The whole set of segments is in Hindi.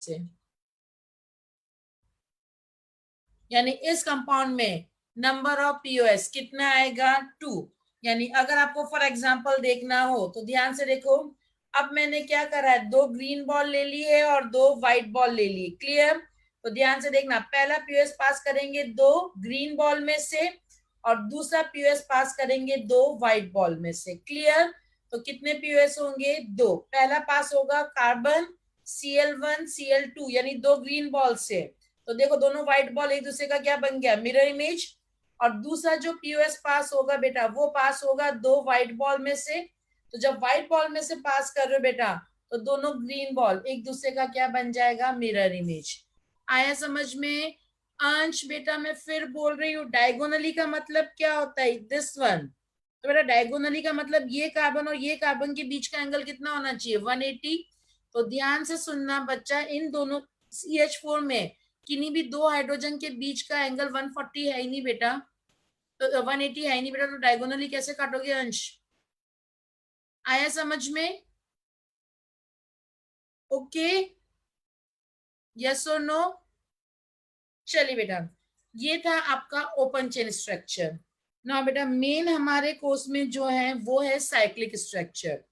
से, यानी इस कंपाउंड में नंबर ऑफ पीओएस कितना आएगा 2। यानी अगर आपको फॉर एग्जांपल देखना हो तो ध्यान से देखो, अब मैंने क्या करा है, 2 ग्रीन बॉल ले ली है और 2 व्हाइट बॉल ले ली, क्लियर। तो ध्यान से देखना, पहला पीओएस पास करेंगे 2 ग्रीन बॉल में से और दूसरा पीओएस पास करेंगे 2 व्हाइट बॉल में से, क्लियर। तो कितने पीओएस होंगे 2। पहला पास होगा कार्बन Cl1 Cl2 यानी 2 ग्रीन बॉल से, तो देखो दोनों व्हाइट बॉल एक दूसरे का क्या बन गया, मिरर इमेज। और दूसरा जो पीओएस पास होगा बेटा वो पास होगा 2 व्हाइट बॉल में से। तो जब व्हाइट बॉल में से पास कर रहे हो बेटा तो दोनों ग्रीन बॉल एक दूसरे का क्या बन जाएगा, मिरर इमेज। आया समझ में। अंश बेटा मैं फिर बोल रही हूँ, डायगोनली का मतलब क्या होता है, दिस वन। तो बेटा डायगोनली का मतलब ये कार्बन और ये कार्बन के बीच का एंगल कितना होना चाहिए, 180। तो ध्यान से सुनना बच्चा, इन दोनों CH4 में किन्हीं भी 2 हाइड्रोजन के बीच का एंगल 140 है ही नहीं बेटा, तो 180 है ही नहीं बेटा, तो डायगोनली कैसे काटोगे अंश। आया समझ में, ओके, यस और नो। चलिए बेटा, ये था आपका ओपन चेन स्ट्रक्चर। ना बेटा मेन हमारे कोर्स में जो है वो है साइक्लिक स्ट्रक्चर।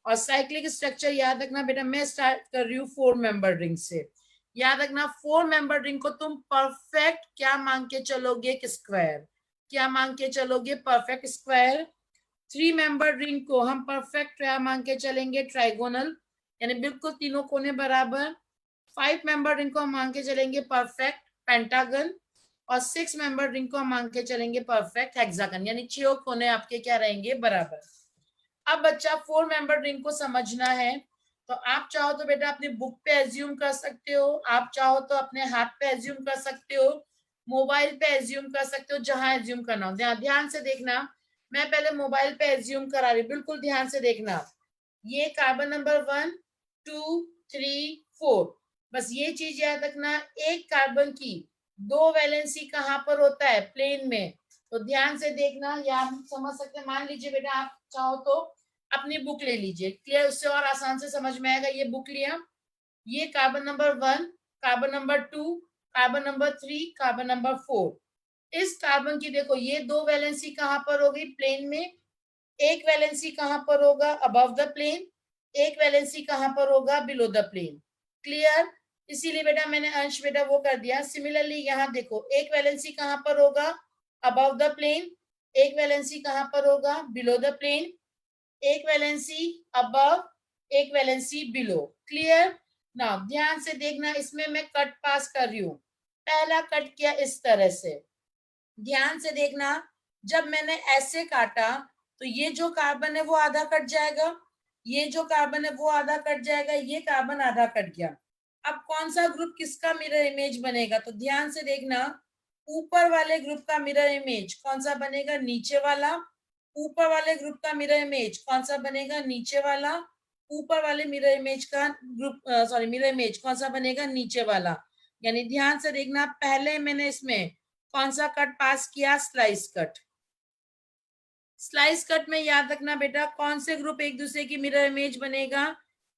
और साइक्लिक स्ट्रक्चर याद रखना बेटा, मैं स्टार्ट कर रही हूँ 4 मेंबर रिंग से। याद रखना 4 मेंबर रिंग को तुम परफेक्ट क्या मांग के चलोगे, स्क्वायर। क्या मांग के चलोगे, परफेक्ट स्क्वायर। 3 मेंबर रिंग को हम परफेक्ट क्या मांग के चलेंगे, ट्राइगोनल, यानी बिल्कुल तीनों कोने बराबर। 5 मेंबर रिंग को हम मांग के चलेंगे परफेक्ट पेंटागन। और 6 मेंबर रिंग को हम मांग के चलेंगे परफेक्ट हेक्सागन, यानी 6 कोने आपके क्या रहेंगे, बराबर। अब बच्चा 4 मेंबर रिंग को समझना है, तो आप चाहो तो बेटा अपनी बुक पे एज्यूम कर सकते हो, आप चाहो तो अपने हाथ पे एज्यूम कर सकते हो, मोबाइल पे एज्यूम कर सकते हो, जहां एज्यूम करना हो। ध्यान से देखना, मैं पहले मोबाइल पे एज्यूम करा रही, बिल्कुल ध्यान से देखना। ये कार्बन नंबर 1 2 3 4, बस ये चीज याद रखना, एक कार्बन की 2 वैलेंसी कहां पर होता है, प्लेन में। तो ध्यान से देखना, या हम समझ सकते हैं, मान लीजिए बेटा आप चाहो तो अपनी बुक ले लीजिए, क्लियर, उससे और आसान से समझ में आएगा। ये बुक लिया, ये carbon number 1, carbon number 2, carbon number 3, carbon number 4। इस कार्बन की देखो ये 2 वैलेंसी कहां पर होगी, प्लेन में। एक वैलेंसी कहां पर होगा, अबव द प्लेन। एक वैलेंसी कहां पर होगा, बिलो द प्लेन, क्लियर। इसीलिए बेटा मैंने अंश बेटा वो कर दिया। सिमिलरली यहाँ देखो, एक वैलेंसी कहां पर होगा, अबव द प्लेन। एक वैलेंसी कहां पर होगा, बिलो द प्लेन। एक वैलेंसी अबव, एक वैलेंसी बिलो, क्लियर ना। ध्यान से देखना, इसमें मैं कट पास कर रही हूँ। पहला कट किया इस तरह से, ध्यान से देखना, जब मैंने ऐसे काटा तो ये जो कार्बन है वो आधा कट जाएगा, ये जो कार्बन है वो आधा कट जाएगा, ये कार्बन आधा कट गया। अब कौन सा ग्रुप किसका मिरर इमेज बनेगा, तो ध्यान से देखना, ऊपर वाले ग्रुप का मिरर इमेज कौन सा बनेगा, नीचे वाला। ऊपर वाले ग्रुप का मिरर इमेज कौन सा बनेगा, नीचे वाला। ऊपर वाले मिरर इमेज का ग्रुप मिरर इमेज कौन सा बनेगा, नीचे वाला। यानी ध्यान से देखना, पहले मैंने इसमें कौन सा कट पास किया, स्लाइस कट। स्लाइस कट में याद रखना बेटा, कौन से ग्रुप एक दूसरे की मिरर इमेज बनेगा,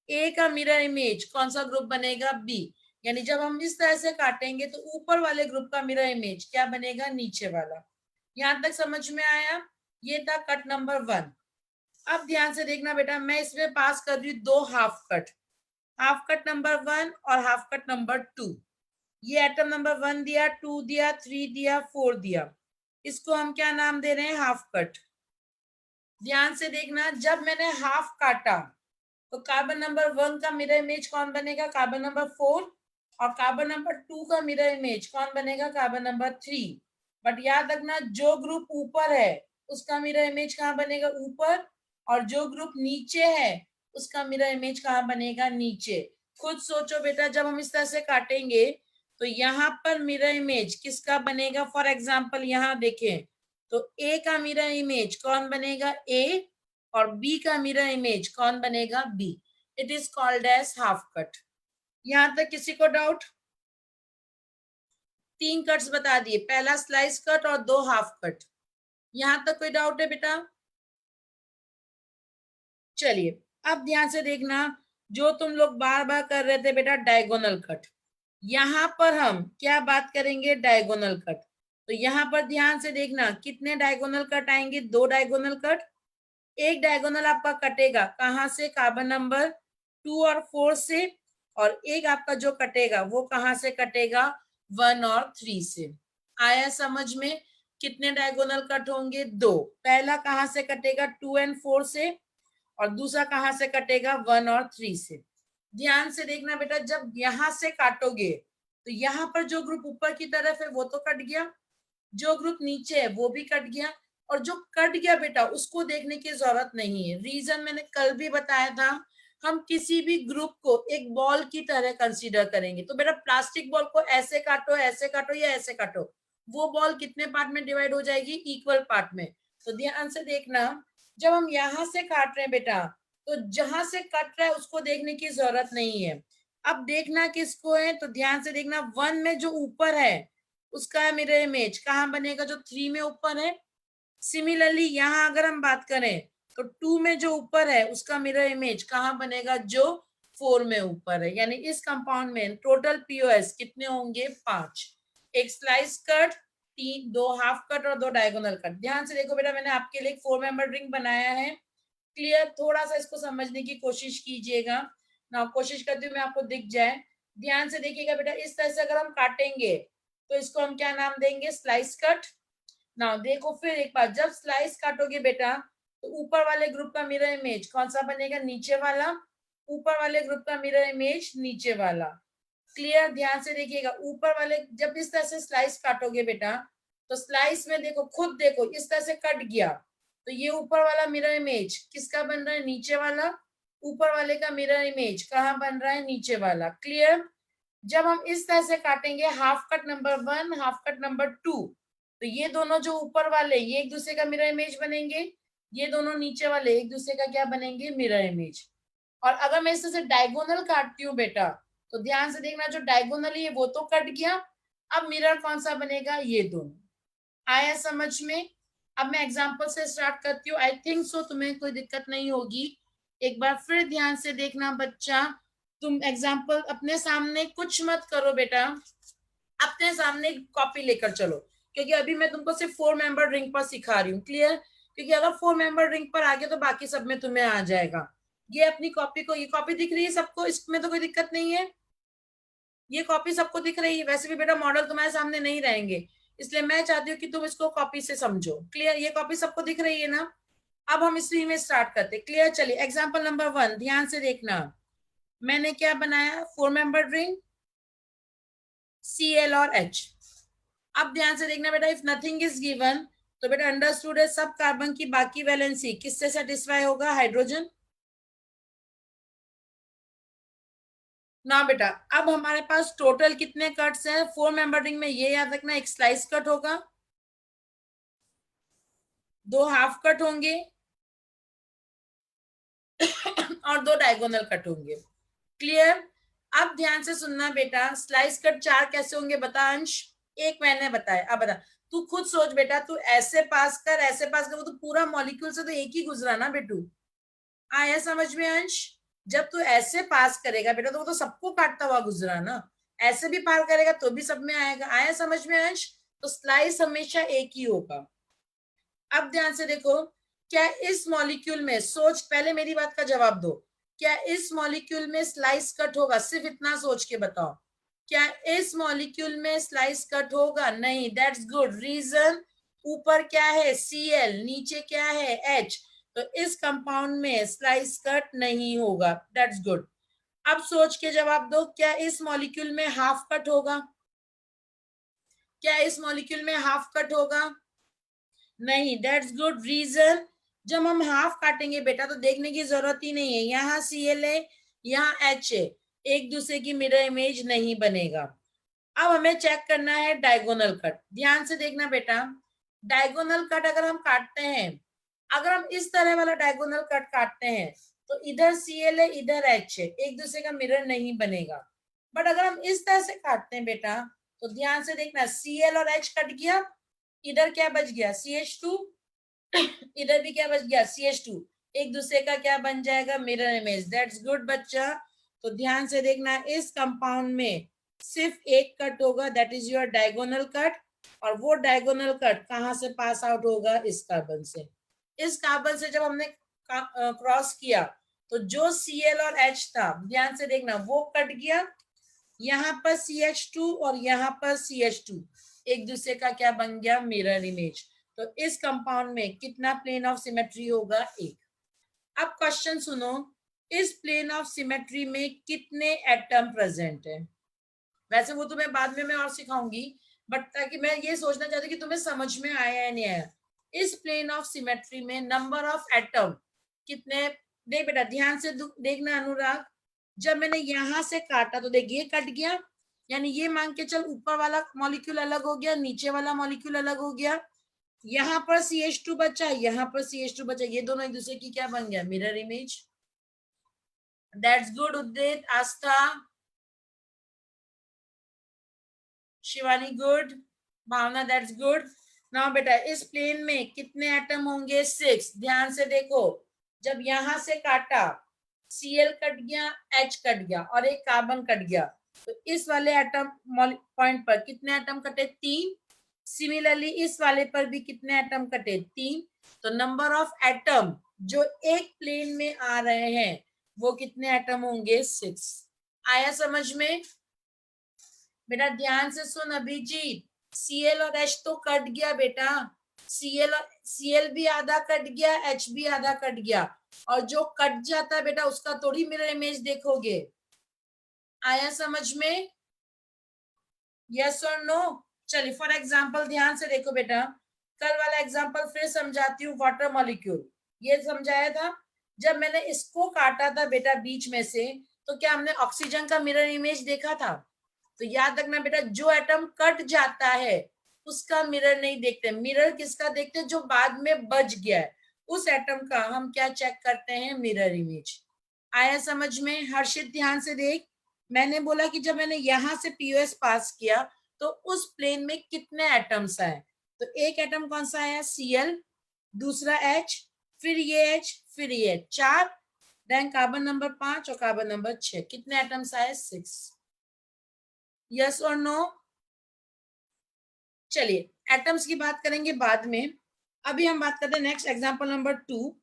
ए का मिरर इमेज कौन सा ग्रुप बनेगा, बी। यानी जब हम इस तरह से काटेंगे तो ऊपर वाले ग्रुप का मिरर इमेज क्या बनेगा, नीचे वाला। यहां तक समझ में आया, ये था कट नंबर 1। अब ध्यान से देखना बेटा, मैं इसमें पास कर रही हूँ 2 half cut, half cut number 1 और हाफ कट नंबर 2। ये एटम नंबर 1 दिया, 2 दिया, 3 दिया, 4 दिया, इसको हम क्या नाम दे रहे हैं, हाफ कट। ध्यान से देखना, जब मैंने हाफ काटा तो कार्बन नंबर 1 का मिरर इमेज कौन बनेगा, कार्बन नंबर 4। और कार्बन नंबर 2 का मिरर इमेज कौन बनेगा, कार्बन नंबर 3। बट याद रखना, जो ग्रुप ऊपर है उसका मिरर इमेज कहाँ बनेगा, ऊपर। और जो ग्रुप नीचे है उसका मिरर इमेज कहाँ बनेगा, नीचे। खुद सोचो बेटा, जब हम इस तरह से काटेंगे तो यहाँ पर मिरर इमेज किसका बनेगा, फॉर एग्जाम्पल यहाँ देखें तो ए का मिरर इमेज कौन बनेगा, ए। और बी का मिरर इमेज कौन बनेगा, B. It is called as half cut. यहां तक किसी को डाउट, 3 कट्स बता दिए, पहला स्लाइस कट और 2 हाफ कट। यहां तक कोई डाउट है बेटा, चलिए अब ध्यान से देखना, जो तुम लोग बार बार कर रहे थे बेटा, डायगोनल कट। यहां पर हम क्या बात करेंगे, डायगोनल कट। तो यहां पर ध्यान से देखना कितने डायगोनल कट आएंगे, 2 डायगोनल कट। एक डायगोनल आपका कटेगा कहां से, कार्बन नंबर 2 और 4 से, और एक आपका जो कटेगा वो कहां से कटेगा, 1 और 3 से। आया समझ में? कितने डायगोनल कट होंगे, 2। पहला कहां से कटेगा, 2 एंड 4 से, और दूसरा कहां से कटेगा, 1 और 3 से। ध्यान से देखना बेटा, जब यहां से काटोगे तो यहां पर जो ग्रुप ऊपर की तरफ है वो तो कट गया, जो ग्रुप नीचे है वो भी कट गया, और जो कट गया बेटा उसको देखने की जरूरत नहीं है। रीजन मैंने कल भी बताया था, हम किसी भी ग्रुप को एक बॉल की तरह कंसीडर करेंगे। तो बेटा प्लास्टिक बॉल को ऐसे काटो, ऐसे काटो या ऐसे काटो, वो बॉल कितने पार्ट में डिवाइड हो जाएगी, इक्वल पार्ट में। तो ध्यान से देखना, जब हम यहां से काट रहे हैं बेटा, तो जहां से कट रहा है उसको देखने की जरूरत नहीं है। अब देखना किसको है, तो ध्यान से देखना, 1 में जो ऊपर है उसका मिरर इमेज कहां बनेगा, जो 3 में ऊपर है। सिमिलरली यहां अगर हम बात करें तो 2 में जो ऊपर है उसका मिरर इमेज कहां बनेगा, जो 4 में ऊपर है। यानी इस कंपाउंड में टोटल पीओएस कितने होंगे, 5। एक स्लाइस कट, 3, 2 हाफ कट और 2 डायगोनल कट। ध्यान से देखो बेटा, मैंने आपके लिए एक 4 मेंबर रिंग बनाया है। क्लियर? थोड़ा सा इसको समझने की कोशिश कीजिएगा ना, कोशिश करती हूँ मैं आपको दिख जाए। ध्यान से देखिएगा बेटा, इस तरह से अगर हम काटेंगे तो इसको हम क्या नाम देंगे, स्लाइस कट। ना देखो फिर एक बार, जब स्लाइस काटोगे बेटा तो ऊपर वाले ग्रुप का मिरर इमेज कौन सा बनेगा, नीचे वाला। ऊपर वाले ग्रुप का मिरर इमेज नीचे वाला। क्लियर? ध्यान से देखिएगा, ऊपर वाले जब इस तरह से स्लाइस काटोगे बेटा, तो स्लाइस में देखो, खुद देखो इस तरह से कट गया, तो ये ऊपर वाला मिरर इमेज किसका बन रहा है, नीचे वाला। ऊपर वाले का मिरर इमेज कहाँ बन रहा है, नीचे वाला। क्लियर? जब हम इस तरह से काटेंगे, half cut number 1, half cut number 2, तो ये दोनों जो ऊपर वाले ये एक दूसरे का मिरर इमेज बनेंगे, ये दोनों नीचे वाले एक दूसरे का क्या बनेंगे, मिरर इमेज। और अगर मैं इस तरह से डायगोनल काटती हूँ बेटा, तो ध्यान से देखना, जो डायगोनल है वो तो कट गया, अब मिरर कौन सा बनेगा, ये दोनों। आया समझ में? अब मैं एग्जांपल से स्टार्ट करती हूँ, आई थिंक सो तुम्हें कोई दिक्कत नहीं होगी। एक बार फिर ध्यान से देखना बच्चा, तुम एग्जांपल अपने सामने कुछ मत करो बेटा, अपने सामने कॉपी लेकर चलो, क्योंकि अभी मैं तुमको सिर्फ 4 मेंबर रिंग पर सिखा रही हूँ। क्लियर? क्योंकि अगर 4 मेंबर रिंग पर आ गया तो बाकी सब में तुम्हें आ जाएगा। ये अपनी कॉपी को, ये कॉपी दिख रही है सबको, इसमें तो कोई दिक्कत नहीं है, ये कॉपी सबको दिख रही है। वैसे भी बेटा मॉडल तुम्हारे सामने नहीं रहेंगे, इसलिए मैं चाहती हूँ कि तुम इसको कॉपी से समझो। क्लियर? ये कॉपी सबको दिख रही है ना? अब हम इसी में स्टार्ट करते। क्लियर? चलिए एग्जाम्पल नंबर 1 ध्यान से देखना, मैंने क्या बनाया, 4 मेंबर रिंग, Cl और H। अब ध्यान से देखना बेटा, इफ नथिंग इज गिवन, तो बेटा अंडरस्टूड है सब कार्बन की बाकी वैलेंसी किससे सेटिस्फाई होगा, हाइड्रोजन ना बेटा। अब हमारे पास टोटल कितने कट्स हैं 4 मेंबर रिंग में, ये याद रखना, एक स्लाइस कट होगा, 2 हाफ कट होंगे और 2 डायगोनल कट होंगे। क्लियर? अब ध्यान से सुनना बेटा, स्लाइस कट 4 कैसे होंगे बता अंश, एक मैंने बताया, अब बता। तू खुद सोच बेटा, तू ऐसे पास कर, ऐसे पास कर, वो तो पूरा मॉलिक्यूल से तो एक ही गुजरा ना बेटू। आया समझ में अंश? जब तू ऐसे पास करेगा बेटा तो वो तो सबको काटता हुआ गुजरा ना, ऐसे भी पार करेगा तो भी सब में आएगा। आया समझ में अंश? तो स्लाइस हमेशा एक ही होगा। अब ध्यान से देखो, क्या इस मॉलिक्यूल में, सोच पहले मेरी बात का जवाब दो, क्या इस मॉलिक्यूल में स्लाइस कट होगा, सिर्फ इतना सोच के बताओ, क्या इस मॉलिक्यूल में स्लाइस कट होगा, नहीं। दैट्स गुड, रीजन, ऊपर क्या है Cl, नीचे क्या है H, तो इस कंपाउंड में स्लाइस कट नहीं होगा। That's good. अब सोच के जवाब दो, क्या इस मॉलिक्यूल में हाफ कट होगा, क्या इस मॉलिक्यूल में हाफ कट होगा, नहीं। दैट्स गुड, रीजन, जब हम हाफ काटेंगे बेटा तो देखने की जरूरत ही नहीं है, यहाँ Cl है, यहाँ H है, एक दूसरे की मिरर इमेज नहीं बनेगा। अब हमें चेक करना है डायगोनल कट। ध्यान से देखना बेटा, डायगोनल कट अगर हम काटते हैं, अगर हम इस तरह वाला डायगोनल कट काटते हैं तो इधर Cl है, इधर H है, एक दूसरे का मिरर नहीं बनेगा। बट अगर हम इस तरह से काटते हैं बेटा, तो ध्यान से देखना, Cl और H कट गया, इधर क्या बच गया CH2, इधर भी क्या बच गया CH2, एक दूसरे का क्या बन जाएगा, मिरर इमेज। दैट्स गुड बच्चा। तो ध्यान से देखना, इस कंपाउंड में सिर्फ एक कट होगा, that is your diagonal cut. और वो डायगोनल कट कहाँ से पास आउट होगा, इस कार्बन से। इस कार्बन से जब हमने क्रॉस किया तो जो Cl और H था, ध्यान से देखना, वो कट गया। यहाँ पर CH2 और यहाँ पर CH2 एक दूसरे का क्या बन गया, मिरर इमेज। तो इस कंपाउंड में कितना प्लेन ऑफ सिमेट्री होगा, एक। अब क्वेश्चन सुनो, इस प्लेन ऑफ सिमेट्री में कितने एटम प्रेजेंट है। वैसे वो तुम्हें बाद में मैं और सिखाऊंगी, बट ताकि मैं ये सोचना चाहती कि तुम्हें समझ में आया या नहीं आया। इस प्लेन ऑफ सिमेट्री में नंबर ऑफ एटम कितने, देख बेटा ध्यान से देखना अनुराग। जब मैंने यहां से काटा तो देख ये कट गया, यानी ये मान के चल ऊपर वाला मॉलिक्यूल अलग हो गया, नीचे वाला मॉलिक्यूल अलग हो गया। यहाँ पर CH2 बचा, यहाँ पर CH2 बचा, ये दोनों एक दूसरे की क्या बन गया, mirror image. That's good Udit, Astha, Shivani good, Bhavna that's good. Now बेटा इस प्लेन में कितने एटम होंगे, 6। ध्यान से देखो, जब यहां से काटा Cl कट गया, H कट गया और एक कार्बन कट गया, तो इस वाले एटम पॉइंट पर कितने एटम कटे, 3। सिमिलरली इस वाले पर भी कितने एटम कटे, 3। तो नंबर ऑफ एटम जो एक प्लेन में आ रहे हैं वो कितने एटम होंगे, 6। आया समझ में। बेटा ध्यान से सुन अभिजीत, Cl और H तो कट गया बेटा, Cl भी आधा कट गया, H भी आधा कट गया। और जो कट जाता है बेटा उसका थोड़ी मिरर इमेज देखोगे। आया समझ में, यस और नो। चलिए फॉर एग्जांपल ध्यान से देखो बेटा, कल वाला एग्जांपल फिर समझाती हूँ, वाटर मॉलिक्यूल ये समझाया था। जब मैंने इसको काटा था बेटा बीच में से, तो क्या हमने ऑक्सीजन का मिरर इमेज देखा था। तो याद रखना बेटा, जो एटम कट जाता है उसका मिरर नहीं देखते, मिरर किसका देखते हैं, जो बाद में बच गया है उस एटम का हम क्या चेक करते हैं, मिरर इमेज। आया समझ में। हर्षित ध्यान से देख, मैंने बोला कि जब मैंने यहां से पीओएस पास किया तो उस प्लेन में कितने एटम्स आए। तो एक एटम कौन सा आया, Cl, दूसरा H, फिर ये H, फिर ये 4, देन कार्बन नंबर 5 और कार्बन नंबर 6, कितने एटम्स आए, 6। यस और नो। चलिए एटम्स की बात करेंगे बाद में, अभी हम बात करते हैं नेक्स्ट एग्जांपल नंबर 2।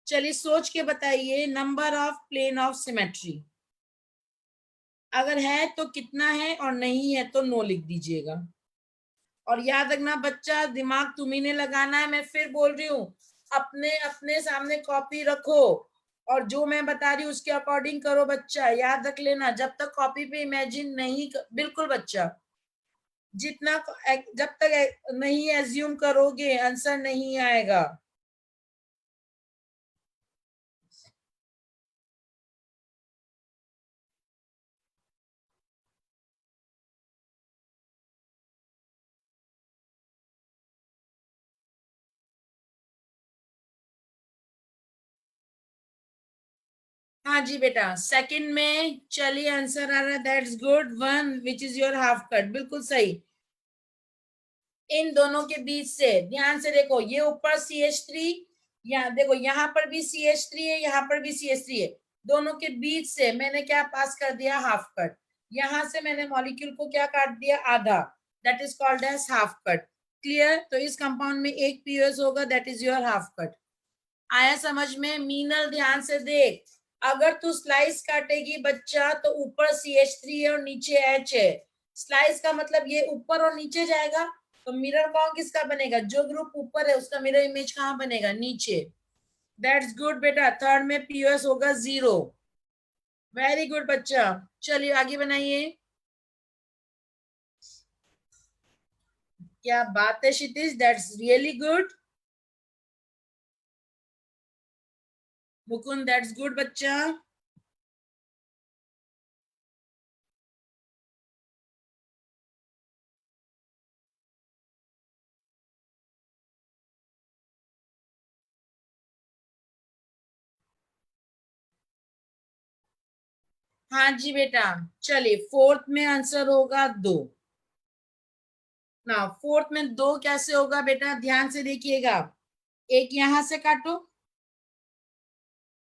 चलिए सोच के बताइए, number of plane of symmetry, अगर है तो कितना है और नहीं है तो नो लिख दीजिएगा। और याद रखना बच्चा, दिमाग तुम्ही ने लगाना है, मैं फिर बोल रही हूँ, अपने अपने सामने कॉपी रखो और जो मैं बता रही हूँ उसके अकॉर्डिंग करो बच्चा। याद रख लेना, जब तक कॉपी पे इमेजिन नहीं बिल्कुल बच्चा, जितना जब तक नहीं एज्यूम करोगे आंसर नहीं आएगा। हाँ जी बेटा, सेकंड में चलिए आंसर आ रहा है, that's good, 1 which is your half cut, बिल्कुल सही। इन दोनों के बीच से ध्यान से देखो, ये ऊपर CH3, यहाँ देखो यहाँ पर भी CH3 है, यहाँ पर भी CH3 है, दोनों के बीच से मैंने क्या पास कर दिया, हाफ कट। यहां से मैंने मॉलिक्यूल को क्या काट दिया, आधा, that is called as half cut. Clear. तो इस कंपाउंड में एक पीओएस होगा, that is your half cut. आया समझ में। मीनल ध्यान से देख, अगर तू स्लाइस काटेगी बच्चा तो ऊपर CH3 है और नीचे H है, स्लाइस का मतलब ये ऊपर और नीचे जाएगा, तो मिरर कौन किसका बनेगा, जो ग्रुप ऊपर है उसका मिरर इमेज कहाँ बनेगा, नीचे। दैट्स गुड बेटा, थर्ड में पीओएस होगा 0। वेरी गुड बच्चा। चलिए आगे बनाइए। क्या बात है Kshitij, that's really good. Mukund that's good बच्चा। हाँ जी बेटा, चलिए फोर्थ में आंसर होगा 2। ना फोर्थ में 2 कैसे होगा बेटा, ध्यान से देखिएगा, एक यहां से काटो।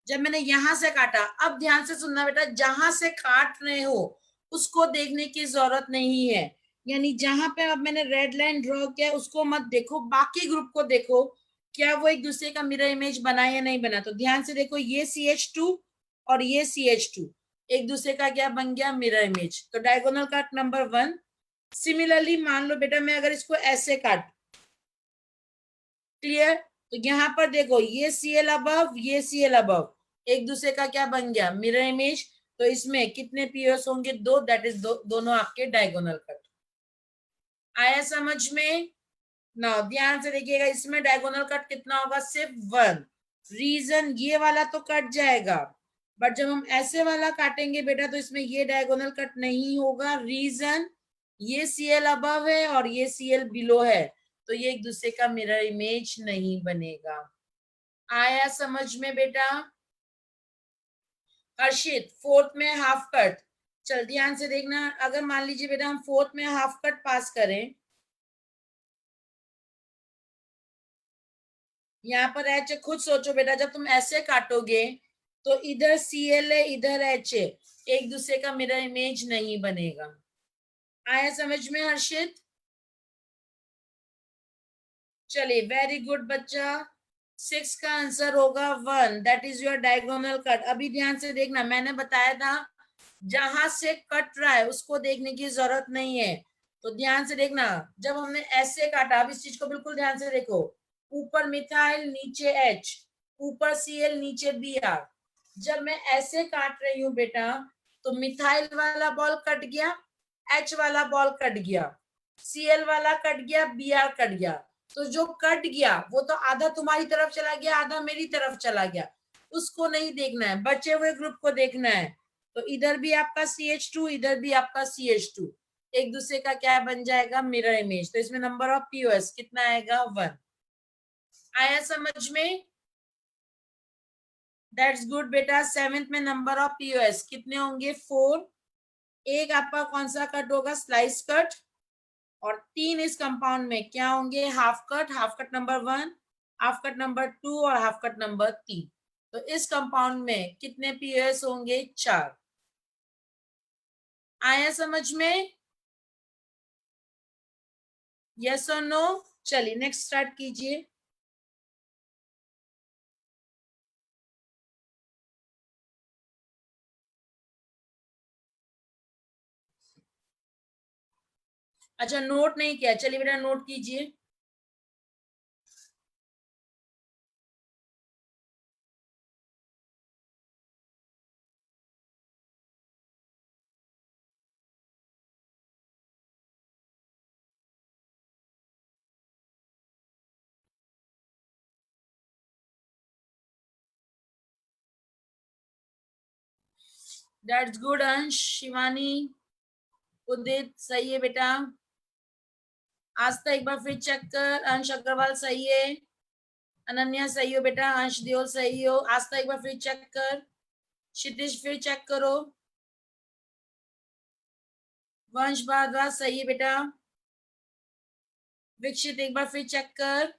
जब मैंने यहां से काटा, अब ध्यान से सुनना बेटा, जहां से काट रहे हो उसको देखने की जरूरत नहीं है। यानी जहां पे अब मैंने रेड लाइन ड्रॉ किया उसको मत देखो, बाकी ग्रुप को देखो, क्या वो एक दूसरे का मिरर इमेज बना या नहीं बना। तो ध्यान से देखो, ये CH2 और ये CH2 एक दूसरे का क्या बन गया, मिरर इमेज। तो डायगोनल कट नंबर 1। सिमिलरली मान लो बेटा मैं अगर इसको ऐसे काट, क्लियर, तो यहाँ पर देखो ये Cl अबव, ये Cl अबव, एक दूसरे का क्या बन गया, मिरर इमेज। तो इसमें कितने पीओएस होंगे, दो, दैट इज दोनों आपके डायगोनल कट। आया समझ में ना? ध्यान से देखिएगा, इसमें डायगोनल कट कितना होगा, सिर्फ 1। रीजन ये वाला तो कट जाएगा, बट जब हम ऐसे वाला काटेंगे बेटा तो इसमें ये डायगोनल कट नहीं होगा। रीजन ये Cl अबव है और ये Cl बिलो है, तो ये एक दूसरे का मिरर इमेज नहीं बनेगा। आया समझ में बेटा? हर्षित, फोर्थ में हाफ कट। चल ध्यान से देखना, अगर मान लीजिए बेटा हम फोर्थ में हाफ कट पास करें, यहाँ पर एच, खुद सोचो बेटा, जब तुम ऐसे काटोगे तो इधर Cl है, इधर एच है, एक दूसरे का मिरर इमेज नहीं बनेगा। आया समझ में हर्षित? चलिए, वेरी गुड बच्चा। 6 का आंसर होगा 1, that is your diagonal cut. अभी ध्यान से देखना, मैंने बताया था जहां से कट रहा है उसको देखने की जरूरत नहीं है। तो ध्यान से देखना, जब हमने ऐसे काटा, अब इस चीज को बिल्कुल ध्यान से देखो, ऊपर मिथाइल नीचे H, ऊपर Cl नीचे Br। जब मैं ऐसे काट रही हूं बेटा, तो मिथाइल वाला बॉल कट गया, H वाला बॉल कट गया, Cl वाला कट गया, Br कट गया। तो जो कट गया वो तो आधा तुम्हारी तरफ चला गया, आधा मेरी तरफ चला गया, उसको नहीं देखना है, बचे हुए ग्रुप को देखना है। तो इधर भी आपका CH2, इधर भी आपका CH2, एक दूसरे का क्या बन जाएगा, मिरर इमेज। तो इसमें नंबर ऑफ पीओएस कितना आएगा, 1। आया समझ में? दैट्स गुड बेटा। 7th में नंबर ऑफ पीओएस कितने होंगे, 4। एक आपका कौन सा कट होगा, स्लाइस कट, और 3 इस कंपाउंड में क्या होंगे, half cut. Half cut number 1, half cut number 2 और हाफ कट नंबर 3। तो इस कंपाउंड में कितने पीओएस होंगे, 4। आया समझ में? यस और नो? चलिए नेक्स्ट स्टार्ट कीजिए। अच्छा, नोट नहीं किया, चलिए बेटा नोट कीजिए। दैट्स गुड अंश, शिवानी, उदित सही है बेटा। आस्था एक बार फिर चेक कर, अंश अग्रवाल सही है, अनन्या सही हो बेटा, अंश देओल सही हो, आस्था एक बार फिर चेक कर, क्षितिज फिर चेक करो, वंश भारद्वाज सही है बेटा, विकसित एक बार फिर चेक कर।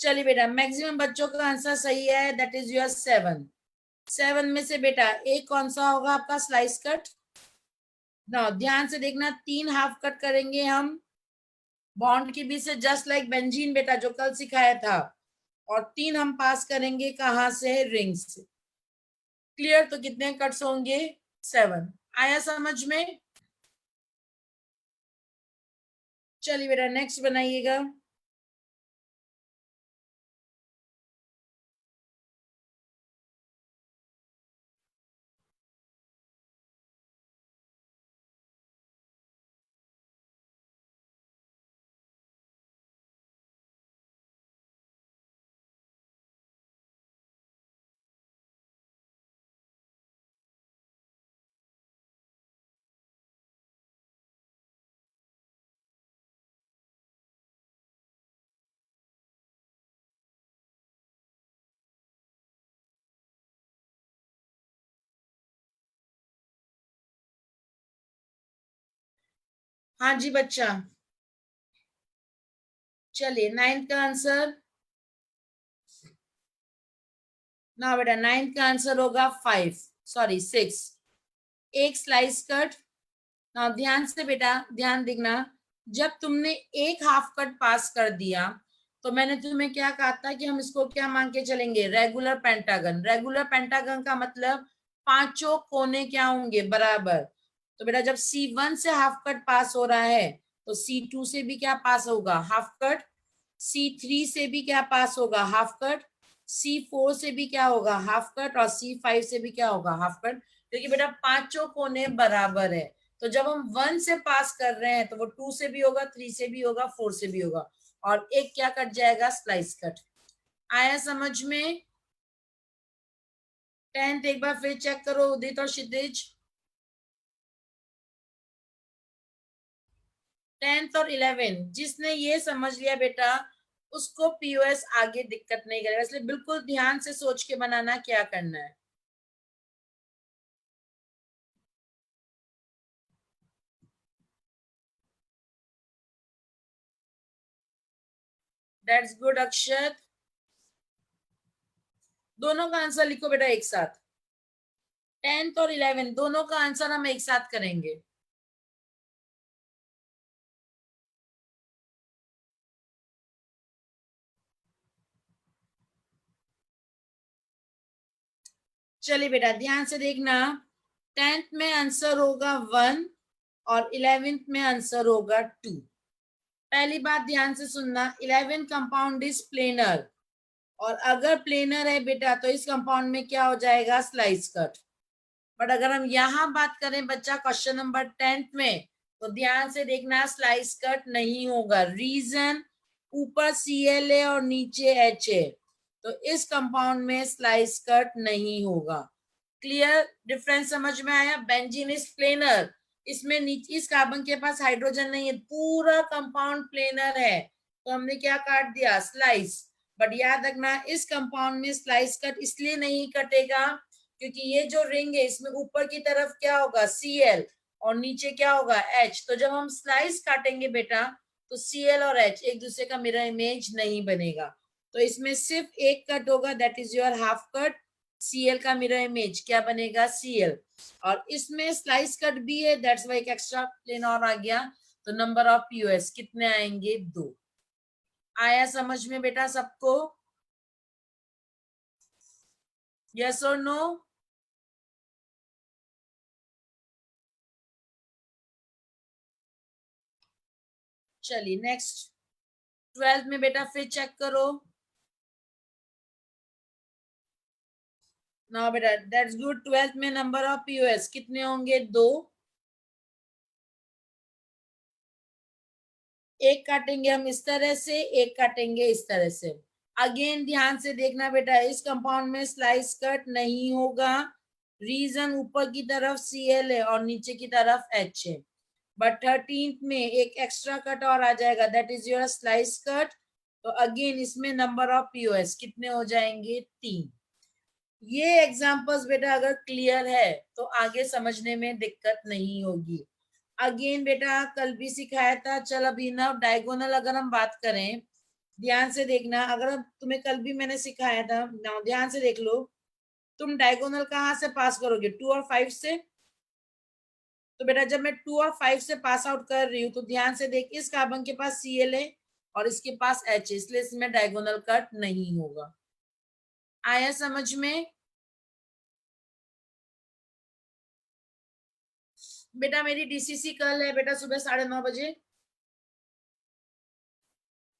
चलिए बेटा, मैक्सिमम बच्चों का आंसर सही है, दैट इज योर 7। 7 में से बेटा एक कौन सा होगा आपका, स्लाइस कट ना? ध्यान से देखना, 3 हाफ कट करेंगे हम बॉन्ड के बीच से, जस्ट लाइक बेंजीन बेटा जो कल सिखाया था, और 3 हम पास करेंगे कहां से, रिंग से। क्लियर? तो कितने कट्स होंगे, 7। आया समझ में? चलिए बेटा नेक्स्ट बनाइएगा। हाँ जी बच्चा, चलिए 9th का आंसर ना बेटा 9 का आंसर होगा 6। एक स्लाइस कट। ना ध्यान से बेटा, ध्यान देखना, जब तुमने एक हाफ कट पास कर दिया तो मैंने तुम्हें क्या कहा था कि हम इसको क्या मान के चलेंगे, रेगुलर पेंटागन। रेगुलर पेंटागन का मतलब पांचों कोने क्या होंगे, बराबर। तो बेटा जब C1 से हाफ कट पास हो रहा है तो C2 से भी क्या पास होगा, हाफ कट। C3 से भी क्या पास होगा, हाफ कट। C4 से भी क्या होगा, हाफ कट। और C5 से भी क्या होगा, हाफ कट, क्योंकि बेटा पांचों कोने बराबर है। तो जब हम 1 से पास कर रहे हैं तो वो 2 से भी होगा, 3 से भी होगा, 4 से भी होगा, और एक क्या कट जाएगा, स्लाइस कट। आया समझ में? 10th एक बार फिर चेक करो उदित और क्षितिज। 10th और 11th जिसने ये समझ लिया बेटा, उसको पीओएस आगे दिक्कत नहीं करेगा, इसलिए बिल्कुल ध्यान से सोच के बनाना क्या करना है। दैट्स गुड अक्षत। दोनों का आंसर लिखो बेटा एक साथ। 10th और 11th दोनों का आंसर हम एक साथ करेंगे। चलिए बेटा ध्यान से देखना, 10th में आंसर होगा 1 और 11th में आंसर होगा 2। पहली बात ध्यान से सुनना, 11 कंपाउंड इज प्लेनर, और अगर प्लेनर है बेटा तो इस कंपाउंड में क्या हो जाएगा, स्लाइस कट। बट अगर हम यहाँ बात करें बच्चा क्वेश्चन नंबर 10th में, तो ध्यान से देखना, स्लाइस कट नहीं होगा। रीजन, ऊपर Cl है और नीचे H है, तो इस कंपाउंड में स्लाइस कट नहीं होगा। क्लियर डिफरेंस समझ में आया? बेंजीन इज प्लेनर, इसमें नीचे इस कार्बन के पास हाइड्रोजन नहीं है, पूरा कंपाउंड प्लेनर है, तो हमने क्या काट दिया, स्लाइस। बट याद रखना इस कंपाउंड में स्लाइस कट इसलिए नहीं कटेगा क्योंकि ये जो रिंग है इसमें ऊपर की तरफ क्या होगा, Cl, और नीचे क्या होगा, H। तो जब हम स्लाइस काटेंगे बेटा तो Cl और H एक दूसरे का मिरर इमेज नहीं बनेगा, तो इसमें सिर्फ एक कट होगा, that is your half cut. Cl का मिरर इमेज क्या बनेगा, Cl। और इसमें स्लाइस कट भी है, दैट्स वाई एक एक्स्ट्रा प्लेन और आ गया, तो नंबर ऑफ पीओएस कितने आएंगे, 2। आया समझ में बेटा सबको? यस और नो? चलिए नेक्स्ट, 12th में बेटा फिर चेक करो ना बेटा, दैट्स गुड। 12th में नंबर ऑफ पीओएस कितने होंगे, 2। एक काटेंगे हम इस तरह से, एक काटेंगे इस तरह से। अगेन ध्यान से देखना बेटा, इस कंपाउंड में स्लाइस कट नहीं होगा। रीजन, ऊपर की तरफ Cl है और नीचे की तरफ H है। बट 13th में एक एक्स्ट्रा कट और आ जाएगा, that is your slice cut. तो अगेन इसमें नंबर ऑफ पीओएस कितने हो जाएंगे, 3। ये एग्जांपल्स बेटा अगर क्लियर है तो आगे समझने में दिक्कत नहीं होगी। अगेन बेटा कल भी सिखाया था, चल अभी ना डायगोनल अगर हम बात करें, ध्यान से देखना, अगर तुम्हें कल भी मैंने सिखाया था ना, ध्यान से देख लो, तुम डायगोनल कहाँ से पास करोगे, 2 और 5 से। तो बेटा जब मैं 2 और 5 से पास आउट कर रही हूँ तो ध्यान से देख, इस कार्बन के पास Cl है और इसके पास H है, इसलिए इसमें डायगोनल कट नहीं होगा। आया समझ में? बेटा मेरी डीसीसी कल है बेटा सुबह 9:30 बजे।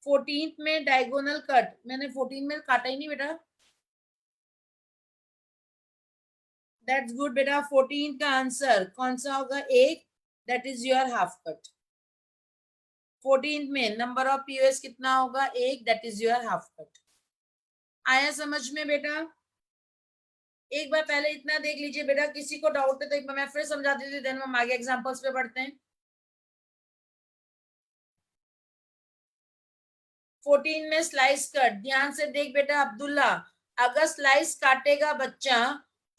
14th में डायगोनल कट, मैंने 14 में काटा ही नहीं बेटा। दैट्स गुड बेटा, 14 का आंसर कौन सा होगा, एक, that is your half cut. 14 में नंबर ऑफ पीओएस कितना होगा, एक, that is your half cut. आया समझ में बेटा? एक बार पहले इतना देख लीजिए बेटा, किसी को डाउट है तो एक बार मैं फिर समझा देती हूँ, देन हम आगे एग्जांपल्स पे बढ़ते हैं। 14 में स्लाइस कट, ध्यान से देख बेटा अब्दुल्ला, अगर स्लाइस काटेगा बच्चा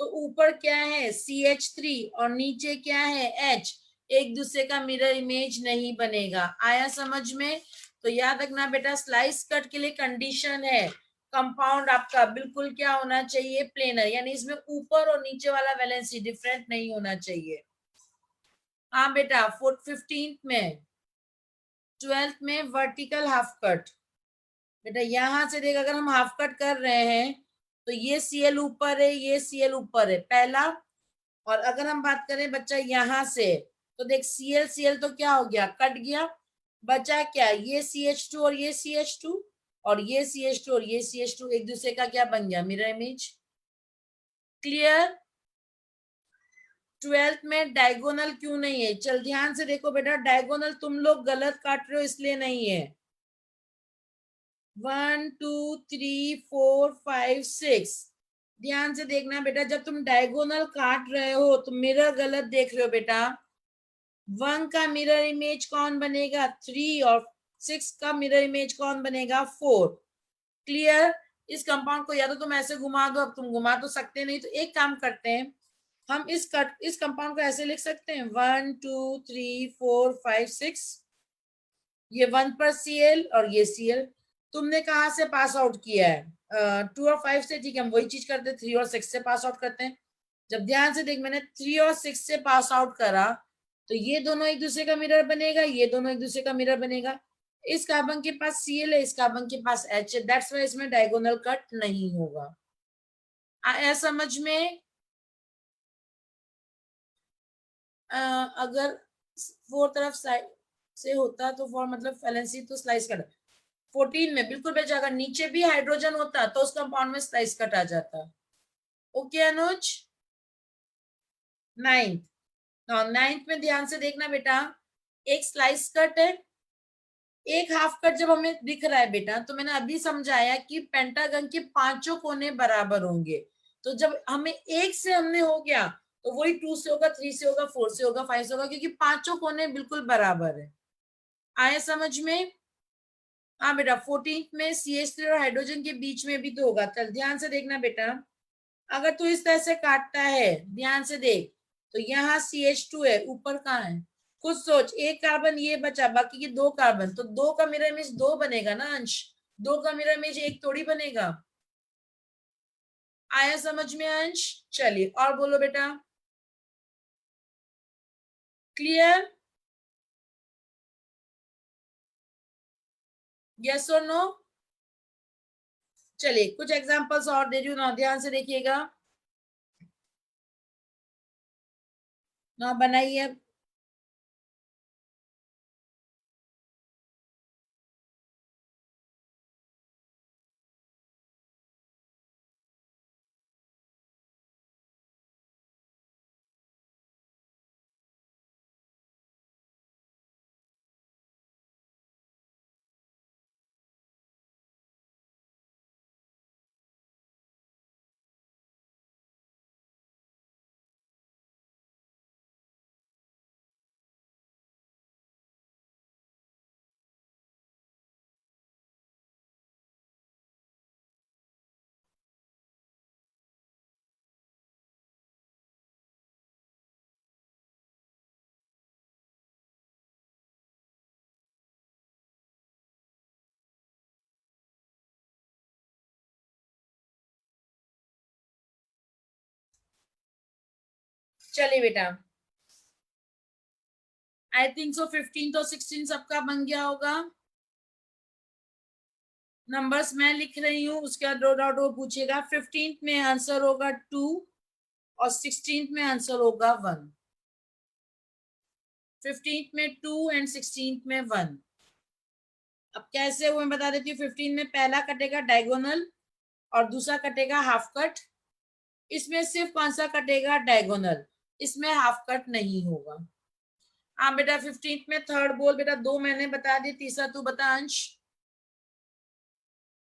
तो ऊपर क्या है, CH3, और नीचे क्या है, H। एक दूसरे का मिरर इमेज नहीं बनेगा। आया समझ में? तो याद रखना बेटा, स्लाइस कट के लिए कंडीशन है, कंपाउंड आपका बिल्कुल क्या होना चाहिए, प्लेनर, यानी इसमें ऊपर और नीचे वाला वैलेंसी डिफरेंट नहीं होना चाहिए। हाँ बेटा 15th में, 12th में वर्टिकल हाफ कट। बेटा यहां से देख, अगर हम हाफ कट कर रहे हैं तो ये सीएल ऊपर है, ये सीएल ऊपर है, पहला। और अगर हम बात करें बच्चा यहां से, तो देख सीएल सीएल तो क्या हो गया, कट गया, बचा क्या, ये CH2 और ये CH2, और ये CH2 और ये CH2 एक दूसरे का क्या बन गया, मिरर इमेज। क्लियर। 12th में डायगोनल क्यों नहीं है, चल ध्यान से देखो बेटा, डायगोनल तुम लोग गलत काट रहे हो इसलिए नहीं है। 1 2 3 4 5 6, ध्यान से देखना बेटा, जब तुम डायगोनल काट रहे हो तो मिरर गलत देख रहे हो बेटा। 1 का मिरर इमेज कौन बनेगा, 3, और 6 का मिरर इमेज कौन बनेगा, 4। क्लियर। इस कंपाउंड को या तो तुम ऐसे घुमा दो, अब तुम घुमा तो सकते नहीं, तो एक काम करते हैं, हम इस कंपाउंड को ऐसे लिख सकते हैं, 1 2 3 4 5 6, ये 1 पर Cl और ये Cl। तुमने कहाँ से पास आउट किया है, 2 और 5 से, ठीक है, हम वही चीज करते हैं, 3 और 6 से पास आउट करते हैं। जब ध्यान से देख, मैंने 3 और 6 से पास आउट करा, तो ये दोनों एक दूसरे का मिरर बनेगा, ये दोनों एक दूसरे का मिरर बनेगा। इस कार्बन के पास Cl है, इस कार्बन के पास H है, दैट्स वाई इसमें डायगोनल कट नहीं होगा। आया समझ में। अगर फोर तरफ साइड से होता तो फॉर मतलब फैलेंसी तो स्लाइस कट। 14 में बिल्कुल बेचा, अगर नीचे भी हाइड्रोजन होता तो उस कंपाउंड में स्लाइस कट आ जाता। ओके अनुज। 9th, 9th में ध्यान से देखना बेटा, एक स्लाइस कट है, एक हाफ कट जब हमें दिख रहा है बेटा, तो मैंने अभी समझाया कि पेंटागन के पांचों कोने बराबर होंगे। तो जब हमें एक से हमने हो गया, तो वही 2 से होगा, 3 से होगा, 4 से होगा, 5 से होगा, क्योंकि पांचों कोने बिल्कुल बराबर है। आए समझ में। हाँ बेटा 14th में CH3 और हाइड्रोजन के बीच में भी तो होगा, चल ध्यान से देखना बेटा, अगर तू इस तरह से काटता है, ध्यान से देख, तो यहाँ CH2 है, ऊपर कहाँ है, खुद सोच, एक कार्बन ये बचा, बाकी के दो कार्बन, तो दो का मिरर इमेज दो बनेगा ना अंश, दो का मिरर इमेज एक थोड़ी बनेगा। आया समझ में अंश। चलिए और बोलो बेटा। क्लियर। यस और नो। चलिए कुछ एग्जांपल्स और दे रही हूँ ना, ध्यान से देखिएगा ना, बनाइए। चलिए बेटा, आई थिंक सो 15 और 16 सबका बन गया होगा। नंबर्स मैं लिख रही हूँ, उसके बाद नो डाउट वो पूछेगा। 15th में आंसर होगा 2 और 16th में आंसर होगा 1। 15th में 2 एंड 16th में 1। अब कैसे वो मैं बता देती हूँ। 15 में पहला कटेगा डायगोनल और दूसरा कटेगा हाफ कट। इसमें सिर्फ कौन सा कटेगा, डायगोनल, इसमें हाफ कट नहीं होगा। हाँ बेटा 15th में थर्ड बोल बेटा, दो मैंने बता दी, तीसरा तू बता अंश।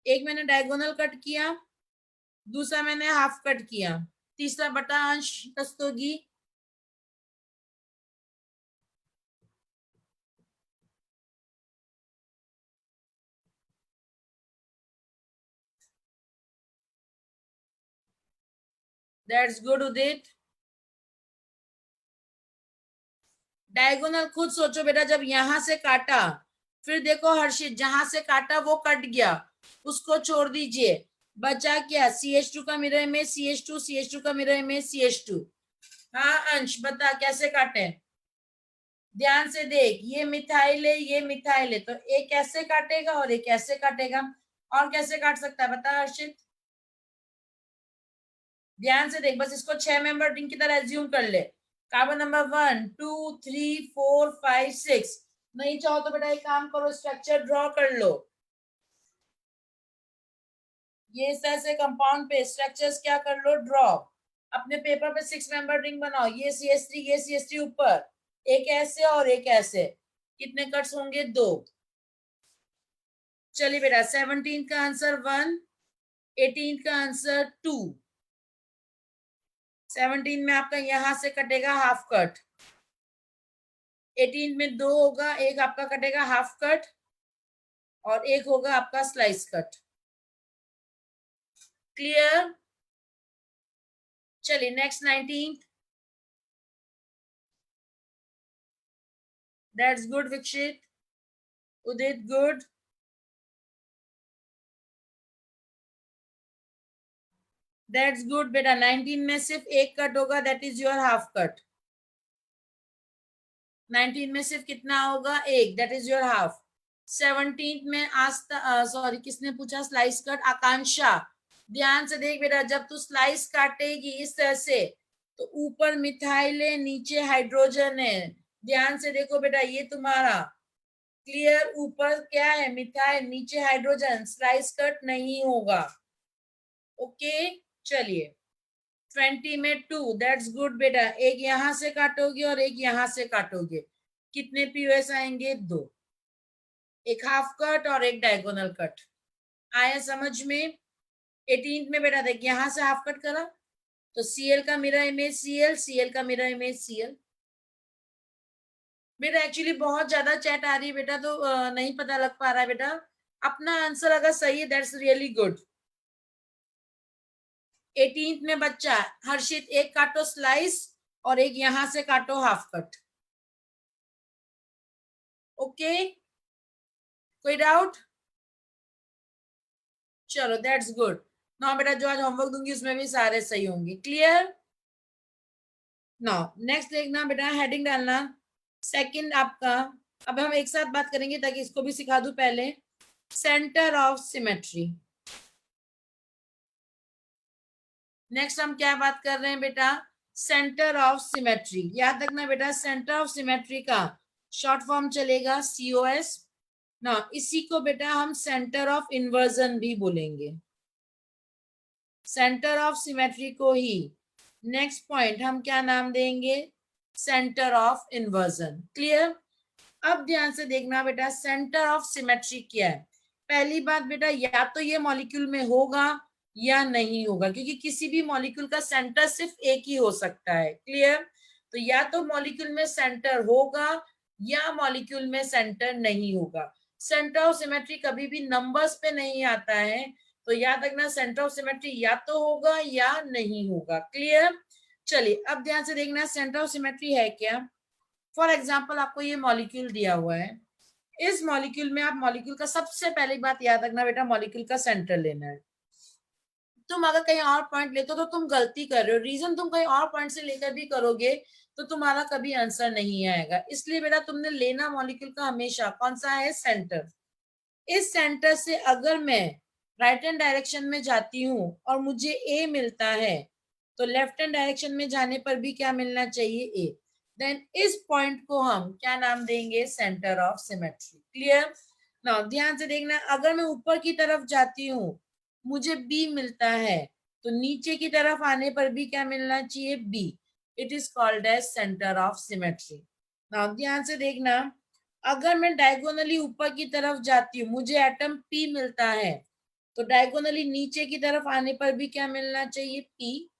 एक मैंने डायगोनल कट किया, दूसरा मैंने हाफ कट किया, तीसरा बटा अंश Kastogi. That's good Udit. Diagonal खुद सोचो बेटा, जब यहां से काटा, फिर देखो हर्षित, जहां से काटा वो कट गया, उसको छोड़ दीजिए, बचा क्या, CH2 का मिरर इमेज CH2, CH2 का मिरर इमेज CH2। हाँ अंश बता कैसे काटे, ध्यान से देख, ये मिथाइल है ये मिथाइल है, तो एक ऐसे काटेगा और एक ऐसे काटेगा, और कैसे काट सकता है बता हर्षित, ध्यान से देख, बस इसको 6 मेंबर रिंग की तरह एज्यूम कर ले, कार्बन नंबर 1 2 3 4 5 6। नहीं चाहो तो बेटा एक काम करो, स्ट्रक्चर ड्रॉ कर लो, ये इस तरह से कंपाउंड पे स्ट्रक्चर्स क्या कर लो, ड्रॉ, अपने पेपर पे 6 मेंबर रिंग बनाओ, ये CH3 ये CH3 ऊपर, एक ऐसे और एक ऐसे, कितने कट्स होंगे, 2। चलिए बेटा 17 का आंसर 1, 18 का आंसर 2। 17 में आपका यहां से कटेगा हाफ कट, 18 में 2 होगा, एक आपका कटेगा हाफ कट और एक होगा आपका स्लाइस कट। क्लियर, चलिए next 19। That's good Vikshit, Udit good, that's good बेटा। 19 में सिर्फ एक कट होगा, that is your half cut. 19 में सिर्फ कितना होगा, एक, दैट इज योर हाफ। 17 में आस्था, सॉरी किसने पूछा स्लाइस कट, आकांक्षा। ध्यान से देख बेटा, जब तू स्लाइस काटेगी इस तरह से, तो ऊपर मिथाइल है नीचे हाइड्रोजन है, ध्यान से देखो बेटा, ये तुम्हारा क्लियर, ऊपर क्या है मिथाइल नीचे हाइड्रोजन, स्लाइस कट नहीं होगा। ओके चलिए 20 में 2, दैट्स गुड बेटा, एक यहां से काटोगे और एक यहां से काटोगे, कितने पीओएस आएंगे, 2, एक हाफ कट और एक डायगोनल कट। आया समझ में। 18 में बेटा देख, यहां से हाफ कट करा तो Cl का मिरर इमेज Cl, Cl का मिरर इमेज Cl। बेटा एक्चुअली बहुत ज्यादा चैट आ रही है बेटा, तो नहीं पता लग पा रहा है बेटा, अपना आंसर अगर सही है दैट्स रियली गुड। 18 में बच्चा हर्षित, एक काटो स्लाइस और एक यहां से काटो हाफ कट। ओके कोई डाउट, चलो दैट्स गुड। ना बेटा जो आज होमवर्क दूंगी उसमें भी सारे सही होंगे। क्लियर, ना नेक्स्ट देखना बेटा, हेडिंग डालना सेकंड आपका। अब हम एक साथ बात करेंगे ताकि इसको भी सिखा दूं पहले, सेंटर ऑफ सिमेट्री। नेक्स्ट हम क्या बात कर रहे हैं बेटा, सेंटर ऑफ सिमेट्री। याद रखना बेटा, सेंटर ऑफ सिमेट्री का शॉर्ट फॉर्म चलेगा COS ना, इसी को बेटा हम सेंटर ऑफ इन्वर्जन भी बोलेंगे, सेंटर ऑफ सिमेट्री को ही नेक्स्ट पॉइंट हम क्या नाम देंगे, सेंटर ऑफ इन्वर्जन। क्लियर, अब ध्यान से देखना बेटा, सेंटर ऑफ सिमेट्री क्या है। पहली बात बेटा, या तो ये मॉलिक्यूल में होगा या नहीं होगा, क्योंकि किसी भी मॉलिक्यूल का सेंटर सिर्फ एक ही हो सकता है। क्लियर, तो या तो मॉलिक्यूल में सेंटर होगा या मॉलिक्यूल में सेंटर नहीं होगा। सेंटर ऑफ सिमेट्री कभी भी नंबर्स पे नहीं आता है, तो याद रखना सेंटर ऑफ सिमेट्री या तो होगा या नहीं होगा। क्लियर, चलिए अब ध्यान से देखना सेंटर ऑफ सिमेट्री है क्या। फॉर एग्जाम्पल आपको ये मॉलिक्यूल दिया हुआ है, इस मॉलिक्यूल में आप मॉलिक्यूल का सबसे पहली बात याद रखना बेटा, मॉलिक्यूल का सेंटर लेना है। तुम अगर कहीं और पॉइंट लेते हो तो तुम गलती कर रहे हो, रीजन तुम कहीं और पॉइंट से लेकर भी करोगे तो तुम्हारा कभी आंसर नहीं आएगा। इसलिए बेटा तुमने लेना मॉलिक्यूल का हमेशा कौन सा है, सेंटर। इस सेंटर से अगर मैं राइट हैंड डायरेक्शन में जाती हूँ और मुझे ए मिलता है, तो लेफ्ट हैंड डायरेक्शन में जाने पर भी क्या मिलना चाहिए, ए। देन इस पॉइंट को हम क्या नाम देंगे, सेंटर ऑफ सिमेट्री। क्लियर, ना ध्यान से देखना, अगर मैं ऊपर की तरफ जाती हूँ मुझे बी मिलता है, तो नीचे की तरफ आने पर भी क्या मिलना चाहिए, B. It is called as centre of symmetry. ना ध्यान से देखना, अगर मैं डायगोनली ऊपर की तरफ जाती हूँ मुझे एटम पी मिलता है, तो डायगोनली नीचे की तरफ आने पर भी क्या मिलना चाहिए, पी।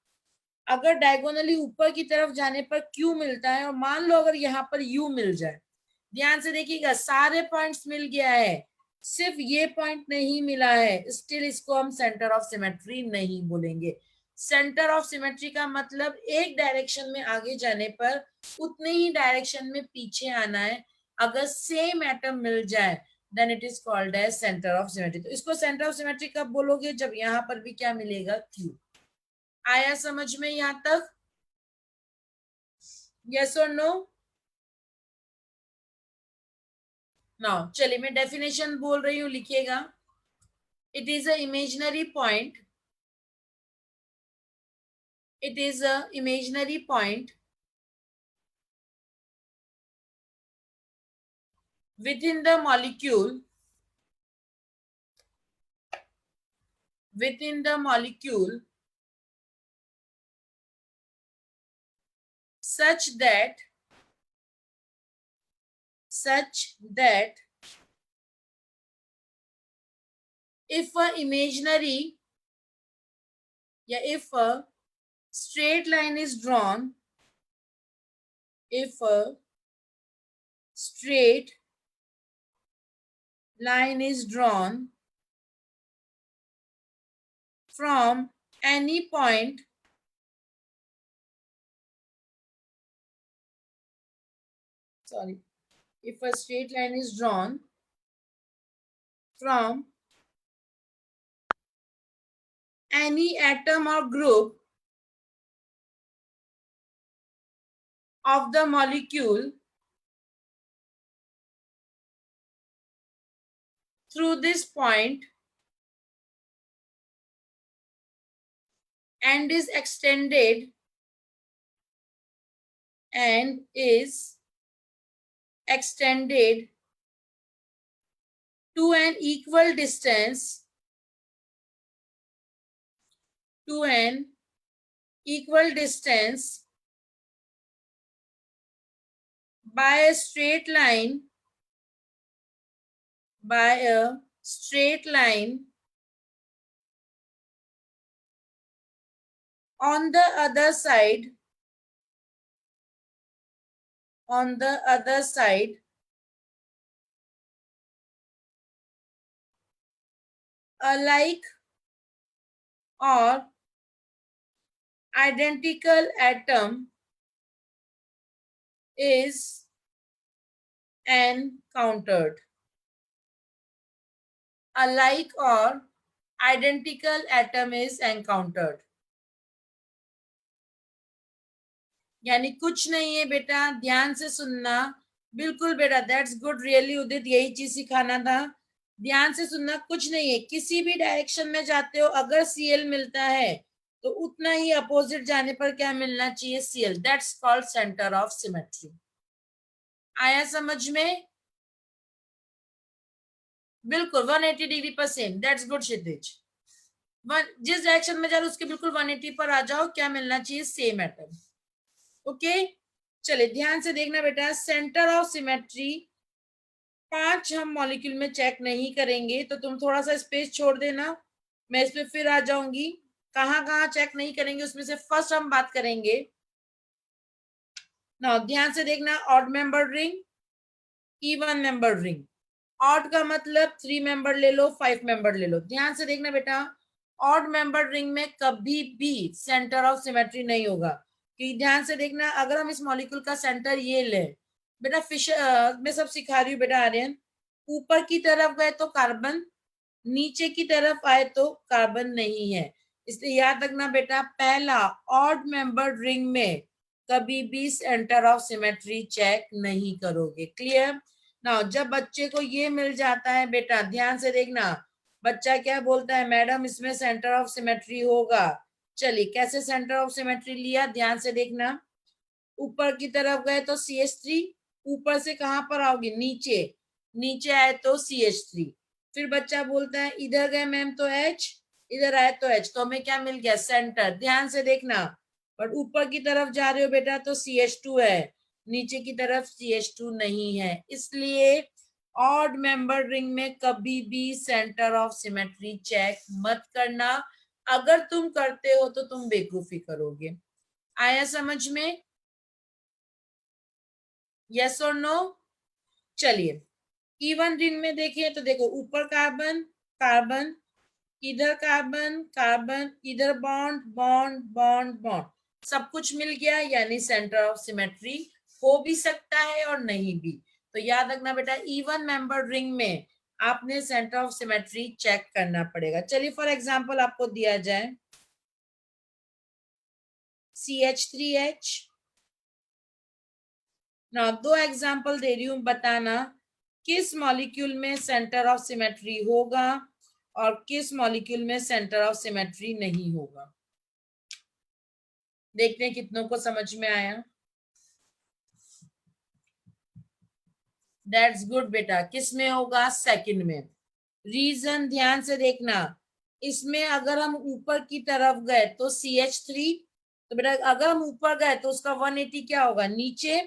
अगर डायगोनली ऊपर की तरफ जाने पर क्यू मिलता है, और मान लो अगर यहाँ पर यू मिल जाए, ध्यान से देखिएगा सारे पॉइंट्स मिल गया है, सिर्फ ये पॉइंट नहीं मिला है, स्टिल इसको हम सेंटर ऑफ सिमेट्री नहीं बोलेंगे। सेंटर ऑफ सिमेट्री का मतलब एक डायरेक्शन में आगे जाने पर उतने ही डायरेक्शन में पीछे आना है। अगर सेम एटम मिल जाए then it is called as centre of symmetry. तो इसको सेंटर ऑफ सिमेट्री कब बोलोगे, जब यहां पर भी क्या मिलेगा, क्यू। आया समझ में यहां तक, यस और नो? नाउ चलिए मैं डेफिनेशन बोल रही हूं, लिखिएगा। It is a imaginary point, it is a imaginary point within the molecule, within the molecule such that if a imaginary, yeah, if a straight line is drawn, if a straight line is drawn from any point, sorry, if a straight line is drawn from any atom or group of the molecule through this point and is extended to an equal distance, to an equal distance by a straight line, by a straight line on the other side, on the other side a like or identical atom is encountered. A like or identical atom is encountered. यानी कुछ नहीं है बेटा, ध्यान से सुनना, बिल्कुल बेटा, दैट्स गुड, रियली उदित, यही चीज सिखाना था। ध्यान से सुनना, कुछ नहीं है, किसी भी डायरेक्शन में जाते हो अगर Cl मिलता है तो उतना ही अपोजिट जाने पर क्या मिलना चाहिए, Cl, that's called centre of symmetry. आया समझ में? बिल्कुल 180 डिग्री पर सेम, दैट्स गुड क्षितिज। जिस डायरेक्शन में जा रहे हो उसके बिल्कुल 180 पर आ जाओ, क्या मिलना चाहिए, सेम एटम। ओके, चलिए ध्यान से देखना बेटा, सेंटर ऑफ सिमेट्री 5 हम मॉलिक्यूल में चेक नहीं करेंगे, तो तुम थोड़ा सा स्पेस छोड़ देना, मैं इस पे फिर आ जाऊंगी। कहाँ कहाँ चेक नहीं करेंगे उसमें से फर्स्ट हम बात करेंगे। ना ध्यान से देखना, odd member ring, even member ring. Odd का मतलब 3 मेंबर ले लो, 5 मेंबर ले लो। ध्यान से देखना बेटा, ऑड मेंबर रिंग में कभी भी सेंटर ऑफ सिमेट्री नहीं होगा। कि ध्यान से देखना, अगर हम इस मॉलिक्यूल का सेंटर ये ले बेटा, फिशर मैं सब सिखा रही हूँ बेटा आर्यन, ऊपर की तरफ गए तो कार्बन, नीचे की तरफ आए तो कार्बन नहीं है। इसलिए याद रखना बेटा, पहला ऑड मेंबर रिंग में कभी भी सेंटर ऑफ सिमेट्री चेक नहीं करोगे। क्लियर? ना जब बच्चे को ये मिल जाता है बेटा, ध्यान से देखना, बच्चा क्या बोलता है, मैडम इसमें सेंटर ऑफ सिमेट्री होगा। चलिए कैसे सेंटर ऑफ सिमेट्री लिया, ध्यान से देखना, ऊपर की तरफ गए तो CH3, ऊपर से कहां पर आओगे, नीचे, नीचे आए तो CH3। फिर बच्चा बोलता है इधर गए मैम तो H, इधर आए तो H, तो हमें क्या मिल गया, सेंटर। ध्यान से देखना, बट ऊपर की तरफ जा रहे हो बेटा तो CH2 है, नीचे की तरफ CH2 नहीं है। इसलिए ऑड मेंबर रिंग में कभी भी सेंटर ऑफ सिमेट्री चेक मत करना, अगर तुम करते हो तो तुम बेवकूफी करोगे। आया समझ में, यस और नो? चलिए इवन रिंग में देखिए तो देखो, ऊपर कार्बन कार्बन, इधर कार्बन कार्बन, इधर बॉन्ड बॉन्ड बॉन्ड बॉन्ड, सब कुछ मिल गया, यानी सेंटर ऑफ सिमेट्री हो भी सकता है और नहीं भी। तो याद रखना बेटा, इवन मेंबर रिंग में आपने सेंटर ऑफ सिमेट्री चेक करना पड़ेगा। चलिए फॉर एग्जांपल आपको दिया जाए CH3H। ना दो एग्जांपल दे रही हूं, बताना किस मॉलिक्यूल में सेंटर ऑफ सिमेट्री होगा और किस मॉलिक्यूल में सेंटर ऑफ सिमेट्री नहीं होगा। देखते हैं कितनों को समझ में आया। दैट्स गुड बेटा। किस में होगा? सेकंड में। रीजन ध्यान से देखना, इसमें अगर हम ऊपर की तरफ गए तो CH3, तो बेटा अगर हम ऊपर गए तो उसका 180 क्या होगा? नीचे।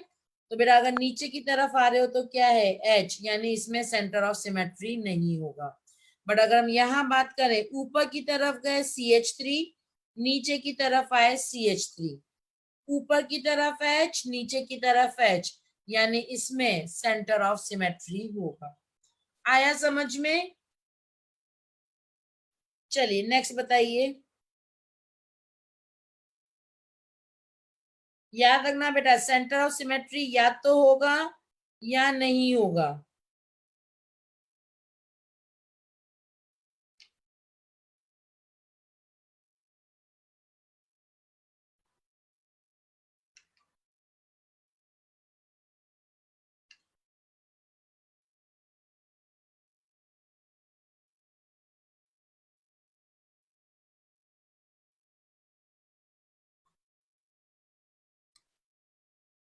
तो बेटा अगर नीचे की तरफ आ रहे हो तो क्या है? H, यानी इसमें सेंटर ऑफ सिमेट्री नहीं होगा। बट अगर हम यहाँ बात करें, ऊपर की तरफ गए CH3, नीचे की तरफ आए CH3, ऊपर की तरफ H, नीचे की तरफ H, यानी इसमें सेंटर ऑफ सिमेट्री होगा। आया समझ में? चलिए नेक्स्ट बताइए। याद रखना बेटा, सेंटर ऑफ सिमेट्री या तो होगा या नहीं होगा।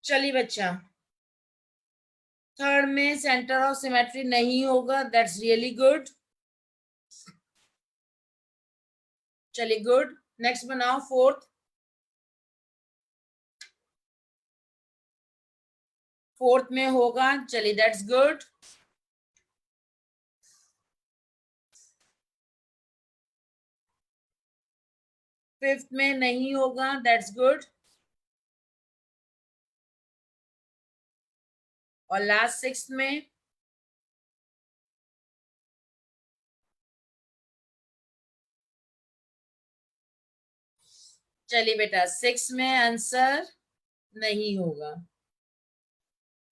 चलिए बच्चा, थर्ड में सेंटर ऑफ सिमेट्री नहीं होगा, दैट्स रियली गुड। चलिए गुड, नेक्स्ट बनाओ फोर्थ। फोर्थ में होगा, चलिए दैट्स गुड। फिफ्थ में नहीं होगा, दैट्स गुड। और लास्ट सिक्स में। चलिए बेटा, सिक्स में आंसर नहीं होगा,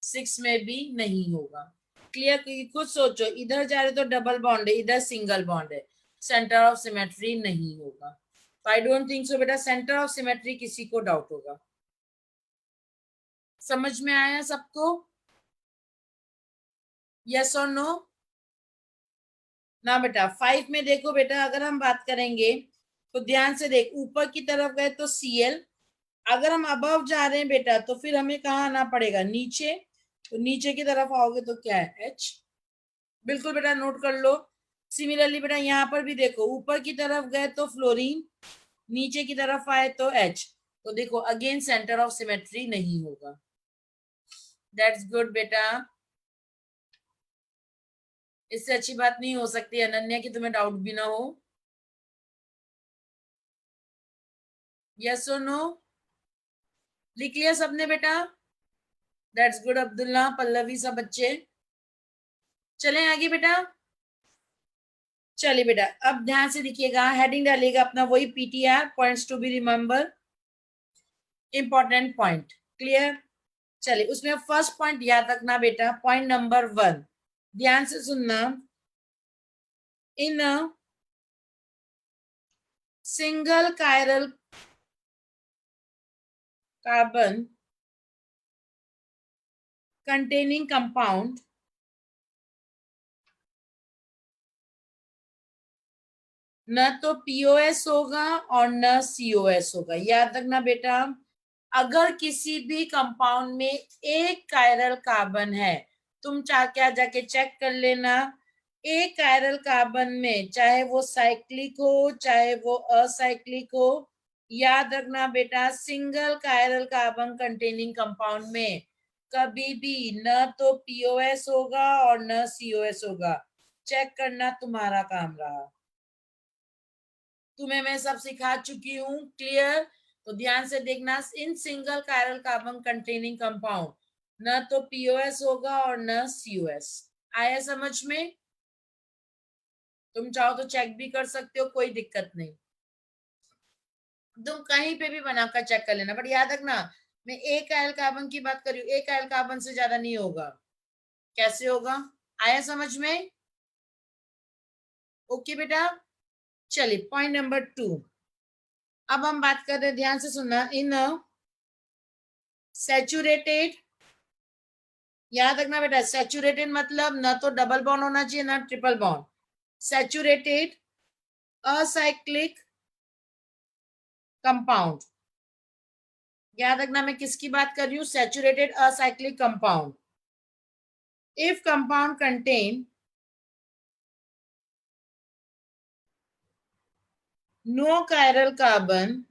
सिक्स में भी नहीं होगा। क्लियर? खुद सोचो, इधर जा रहे तो डबल बॉन्ड है, इधर सिंगल बॉन्ड है, सेंटर ऑफ सिमेट्री नहीं होगा। तो आई डोंट थिंक सो बेटा सेंटर ऑफ सिमेट्री किसी को डाउट होगा। समझ में आया सबको? यस और नो? ना बेटा, फाइव में देखो बेटा, अगर हम बात करेंगे तो ध्यान से देख, ऊपर की तरफ गए तो Cl, अगर हम अबव जा रहे हैं बेटा तो फिर हमें कहाँ आना पड़ेगा? नीचे। तो नीचे की तरफ आओगे तो क्या है? H। बिल्कुल बेटा, नोट कर लो। सिमिलरली बेटा यहाँ पर भी देखो, ऊपर की तरफ गए तो फ्लोरीन, नीचे की तरफ आए तो H। तो देखो अगेन सेंटर ऑफ सिमेट्री नहीं होगा। दैट्स गुड बेटा। इससे अच्छी बात नहीं हो सकती अनन्या की तुम्हें डाउट भी ना हो। यस और नो? लिख लिया सबने बेटा? दैट्स गुड अब्दुल्ला, पल्लवी, सब बच्चे। चलें आगे बेटा। चलिए बेटा, अब ध्यान से देखिएगा, हेडिंग डालिएगा अपना वही PTR, points to be remember, important point. Clear? चलिए, उसमें फर्स्ट पॉइंट याद रखना बेटा, पॉइंट नंबर 1, ध्यान से सुनना। In single chiral carbon containing compound, न तो POS होगा और न COS होगा। याद रखना बेटा, अगर किसी भी कंपाउंड में एक कायरल कार्बन है, तुम क्या जाके चेक कर लेना, एक कायरल कार्बन में चाहे वो साइक्लिक हो चाहे वो असाइक्लिक हो, याद रखना बेटा, single chiral carbon containing compound में कभी भी न तो POS होगा और न COS होगा। चेक करना तुम्हारा काम रहा, तुम्हें मैं सब सिखा चुकी हूँ। क्लियर? तो ध्यान से देखना, in single chiral carbon containing compound न तो POS होगा और न COS। आया समझ में? तुम चाहो तो चेक भी कर सकते हो, कोई दिक्कत नहीं, तुम कहीं पे भी बनाकर चेक कर लेना। बट याद रखना, मैं एक कायल कार्बन की बात कर रही हूँ, एक कायल कार्बन से ज्यादा नहीं होगा। कैसे होगा? आया समझ में? ओके बेटा, चलिए पॉइंट नंबर 2। अब हम बात कर रहे हैं, ध्यान से सुनना, इन सैचुरेटेड, याद रखना बेटा, सैचुरेटेड मतलब ना तो डबल बॉन्ड होना चाहिए ना triple bond, saturated acyclic compound. याद रखना मैं किसकी बात कर रही हूँ, saturated acyclic compound. If compound contain no chiral carbon,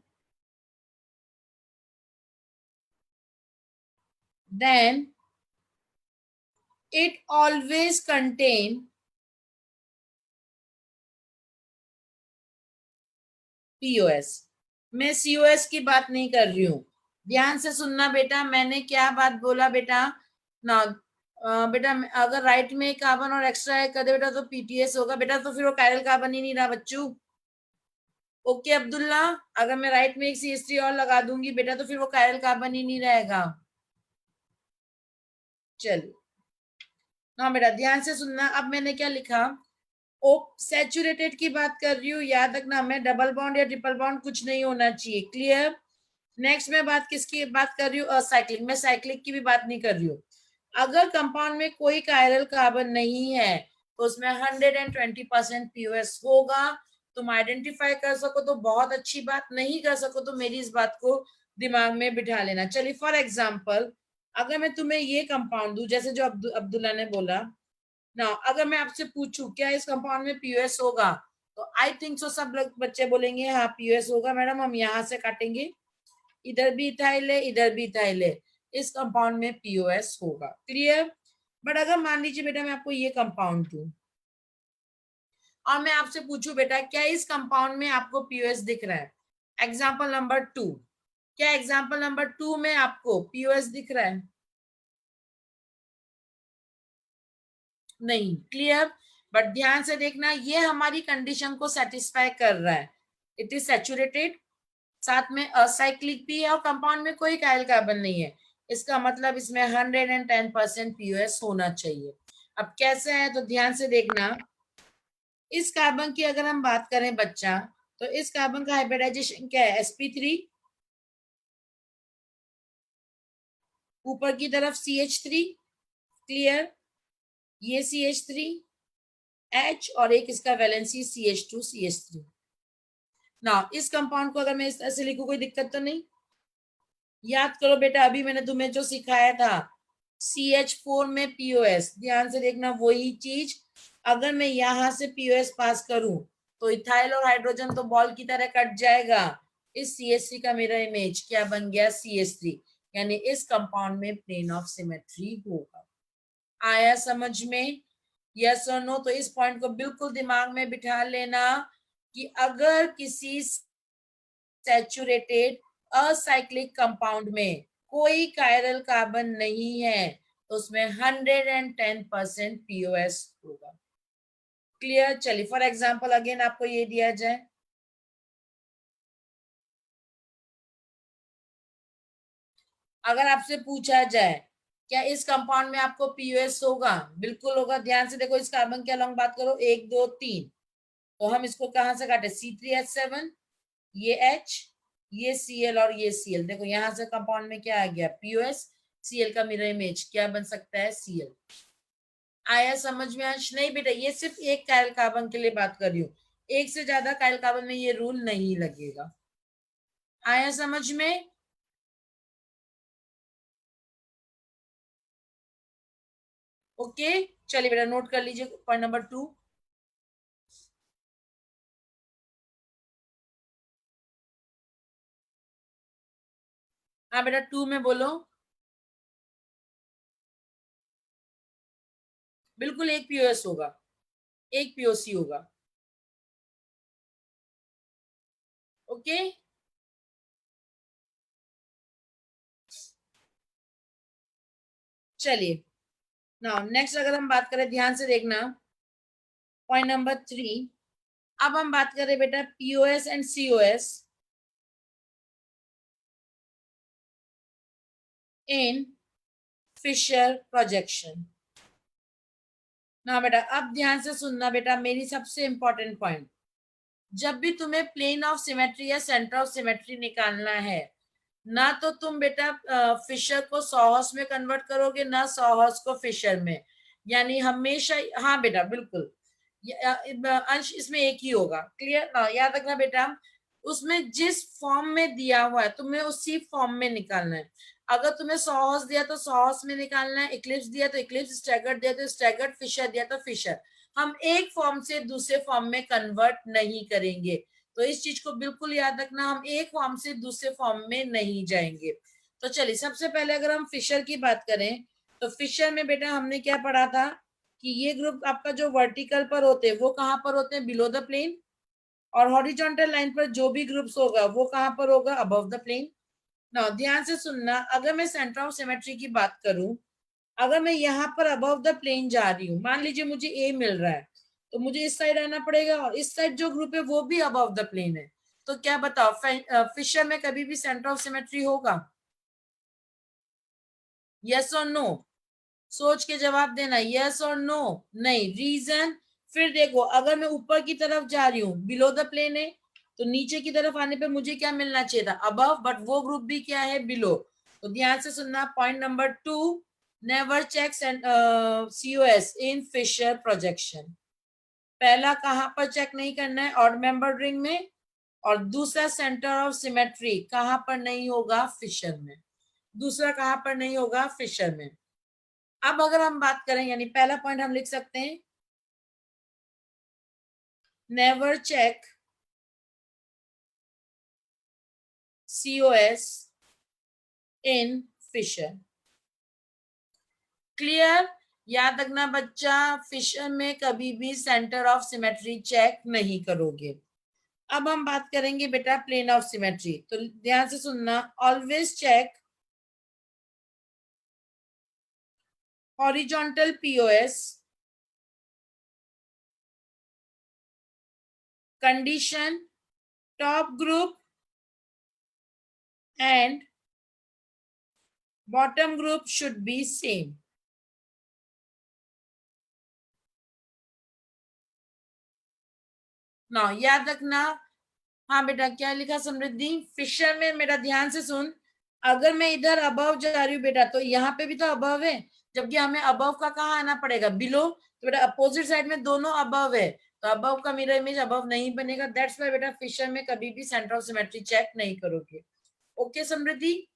then it always contain POS। मैं COS की बात नहीं कर रही हूँ, ध्यान से सुनना बेटा, मैंने क्या बात बोला बेटा ना, बेटा अगर राइट में कार्बन और एक्स्ट्रा है कर दे बेटा तो PTS होगा बेटा, तो फिर वो कायरल कार्बन ही नहीं रहा बच्चों। ओके अब्दुल्ला, अगर मैं राइट में एक CH3 और लगा दूंगी बेटा तो फिर वो कायरल कार्बन ही नहीं रहेगा। चलो हाँ बेटा ध्यान से सुनना, अब मैंने क्या लिखा, ओ सैचुरेटेड की बात कर रही हूँ, याद रखना मैं डबल बॉन्ड या ट्रिपल बॉन्ड कुछ नहीं होना चाहिए, क्लियर। नेक्स्ट मैं बात किसकी बात कर रही हूँ, असाइक्लिक, मैं साइक्लिक की भी बात नहीं कर रही हूँ। अगर कंपाउंड में कोई कायरल कार्बन नहीं है तो उसमें 120% पीओएस होगा। तुम आइडेंटिफाई कर सको तो बहुत अच्छी बात, नहीं कर सको तो मेरी इस बात को दिमाग में बिठा लेना। चलिए फॉर एग्जाम्पल, अगर मैं तुम्हें ये कंपाउंड दूं जैसे जो अब्दुल्ला ने बोला ना, अगर मैं आपसे पूछूं क्या इस कंपाउंड में पीओएस होगा, तो आई थिंक सो सब लोग बच्चे बोलेंगे हाँ पीओएस होगा मैडम, हम यहाँ से काटेंगे, इधर भी इथाइल है इधर भी इथाइल है, इस कंपाउंड में पीओएस होगा, क्लियर। बट अगर मान लीजिए बेटा मैं आपको ये कंपाउंड दूं और मैं आपसे पूछूं बेटा क्या इस कंपाउंड में आपको पीओएस दिख रहा है, एग्जाम्पल नंबर 2, क्या एग्जाम्पल नंबर 2 में आपको पीओएस दिख रहा है, नहीं, क्लियर। बट ध्यान से देखना ये हमारी कंडीशन को सेटिस्फाई कर रहा है, इट इज सैचुरेटेड, साथ में असाइक्लिक भी है और कंपाउंड में कोई काइल कार्बन नहीं है, इसका मतलब इसमें 110% पीओएस होना चाहिए। अब कैसे है तो ध्यान से देखना, इस कार्बन की अगर हम बात करें बच्चा, तो इस कार्बन का हाइब्रिडाइजेशन क्या है, sp3, ऊपर की तरफ CH3, क्लियर, ये CH3 H और एक इसका वैलेंसी CH2 CH3 ना। इस कंपाउंड को अगर मैं इस तरह से लिखूं कोई दिक्कत तो नहीं, याद करो बेटा अभी मैंने तुम्हें जो सिखाया था CH4 में पीओएस, ध्यान से देखना वही चीज, अगर मैं यहां से पीओएस पास करूं तो इथाइल और हाइड्रोजन तो बॉल की तरह कट जाएगा, इस CH3 का मेरा इमेज क्या बन गया CH3, यानी इस कंपाउंड में प्लेन ऑफ सिमेट्री होगा। आया समझ में, यस और नो, तो इस पॉइंट को बिल्कुल दिमाग में बिठा लेना कि अगर किसी सैचुरेटेड असाइक्लिक कंपाउंड में कोई कायरल कार्बन नहीं है तो उसमें 110% पीओएस होगा, क्लियर। चलिए फॉर एग्जांपल अगेन आपको ये दिया जाए, अगर आपसे पूछा जाए क्या इस कंपाउंड में आपको पीओएस होगा, बिल्कुल होगा, ध्यान से देखो इस कार्बन के अलॉन्ग बात करो 1 2 3, तो हम इसको कहां से काटे, C3H7, ये H, ये Cl और ये Cl, देखो यहां से कंपाउंड में क्या आ गया पीओएस, Cl का मिरर इमेज क्या बन सकता है Cl। आया समझ में आज, नहीं बेटा ये सिर्फ एक कायल कार्बन के लिए बात कर रही हूँ, एक से ज्यादा कायल कार्बन में ये रूल नहीं लगेगा। आया समझ में, ओके। चलिए बेटा नोट कर लीजिए पॉइंट नंबर 2। हाँ बेटा 2 में बोलो, बिल्कुल एक पीओएस होगा, एक पीओसी होगा, ओके। चलिए नाउ नेक्स्ट अगर हम बात करें, ध्यान से देखना पॉइंट नंबर 3, अब हम बात करें बेटा POS and COS in Fischer projection. ना बेटा अब ध्यान से सुनना बेटा, मेरी सबसे इंपॉर्टेंट पॉइंट, जब भी तुम्हें प्लेन ऑफ सिमेट्री या सेंटर ऑफ सिमेट्री निकालना है, ना तो तुम बेटा फिशर को सॉहर्स में कन्वर्ट करोगे, ना सॉहर्स को फिशर में, यानी हमेशा, हाँ बेटा बिल्कुल, अंश इसमें एक ही होगा। क्लियर ना, याद रखना बेटा, उसमें जिस फॉर्म में दिया हुआ है तुम्हें उसी फॉर्म में निकालना है। अगर तुम्हें सॉहर्स दिया तो सॉहर्स में निकालना है, इक्लिप्स दिया तो इक्लिप्स, स्टैगर्ड दिया तो स्टैगर्ड, फिशर दिया तो फिशर। हम एक फॉर्म से दूसरे फॉर्म में कन्वर्ट नहीं करेंगे, तो इस चीज को बिल्कुल याद रखना, हम एक फॉर्म से दूसरे फॉर्म में नहीं जाएंगे। तो चलिए सबसे पहले अगर हम फिशर की बात करें, तो फिशर में बेटा हमने क्या पढ़ा था कि ये ग्रुप आपका जो वर्टिकल पर होते हैं वो कहां पर होते हैं, बिलो द प्लेन, और हॉरिजॉन्टल लाइन पर जो भी ग्रुप्स होगा वो कहां पर होगा, अबव द प्लेन। ना ध्यान से सुनना, अगर मैं सेंटर ऑफ सिमेट्री की बात करूं, अगर मैं यहाँ पर अबव द प्लेन जा रही हूँ, मान लीजिए मुझे ए मिल रहा है, तो मुझे इस साइड आना पड़ेगा, और इस साइड जो ग्रुप है वो भी अबव द प्लेन है। तो क्या बताओ, फिशर में कभी भी सेंटर ऑफ सिमेट्री होगा? यस और नो? सोच के जवाब देना, यस और नो। नहीं, रीजन, फिर देखो अगर मैं ऊपर की तरफ जा रही हूँ, बिलो द प्लेन है, तो नीचे की तरफ आने पे मुझे क्या मिलना चाहिए था, अबव, बट वो ग्रुप भी क्या है, बिलो। तो ध्यान से सुनना, point number 2, never check COS in Fischer projection. पहला कहां पर चेक नहीं करना है, ऑड मेंबर रिंग में, और दूसरा सेंटर ऑफ सिमेट्री कहां पर नहीं होगा, फिशर में। दूसरा कहां पर नहीं होगा, फिशर में। अब अगर हम बात करें, यानी पहला पॉइंट हम लिख सकते हैं, never check COS in Fisher. Clear? याद रखना बच्चा, फिशर में कभी भी सेंटर ऑफ सिमेट्री चेक नहीं करोगे। अब हम बात करेंगे बेटा प्लेन ऑफ सिमेट्री, तो ध्यान से सुनना, always check horizontal POS condition top group and bottom group should be same. ना याद रखना, हाँ बेटा क्या लिखा समृद्धि, फिशर में मेरा ध्यान से सुन, अगर मैं इधर अबव जा रही हूँ बेटा, तो यहाँ पे भी तो अबव है, जबकि हमें अबव का कहाँ आना पड़ेगा, बिलो। तो बेटा अपोजिट साइड में दोनों अबव है, तो अबव का मिरर इमेज अबव नहीं बनेगा, दैट्स व्हाई बेटा फिशर में कभी भी सेंटर ऑफ सिमेट्री चेक नहीं करोगे। ओके समृद्धि,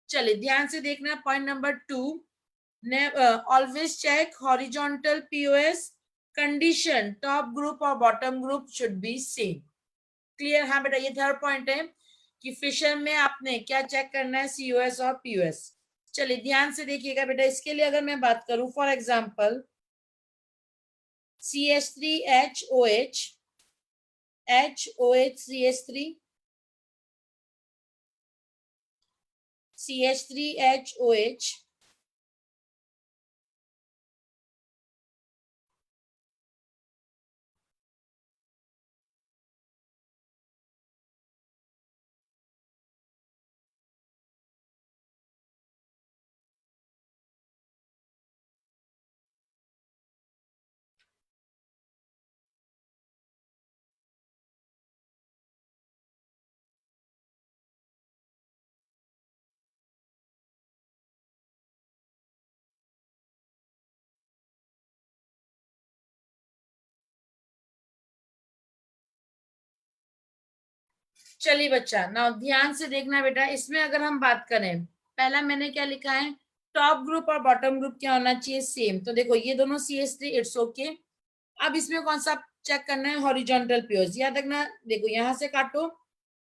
चलिए ध्यान से देखना, point number 2, always check horizontal POS condition top group और bottom group should be same. Clear? हाँ बेटा, ये थर्ड पॉइंट है कि फिशर में आपने क्या चेक करना है, COS और POS। चलिए ध्यान से देखिएगा बेटा, इसके लिए अगर मैं बात करूं, for example CH3HOH, HOH CH3, CH3HOH, चलिए बच्चा ना ध्यान से देखना बेटा, इसमें अगर हम बात करें, पहला मैंने क्या लिखा है, टॉप ग्रुप और बॉटम ग्रुप क्या होना चाहिए, सेम। तो देखो ये दोनों CH3, इट्स ओके। अब इसमें कौन सा चेक करना है, हॉरिजॉन्टल POS। याद रखना, देखो यहां से काटो,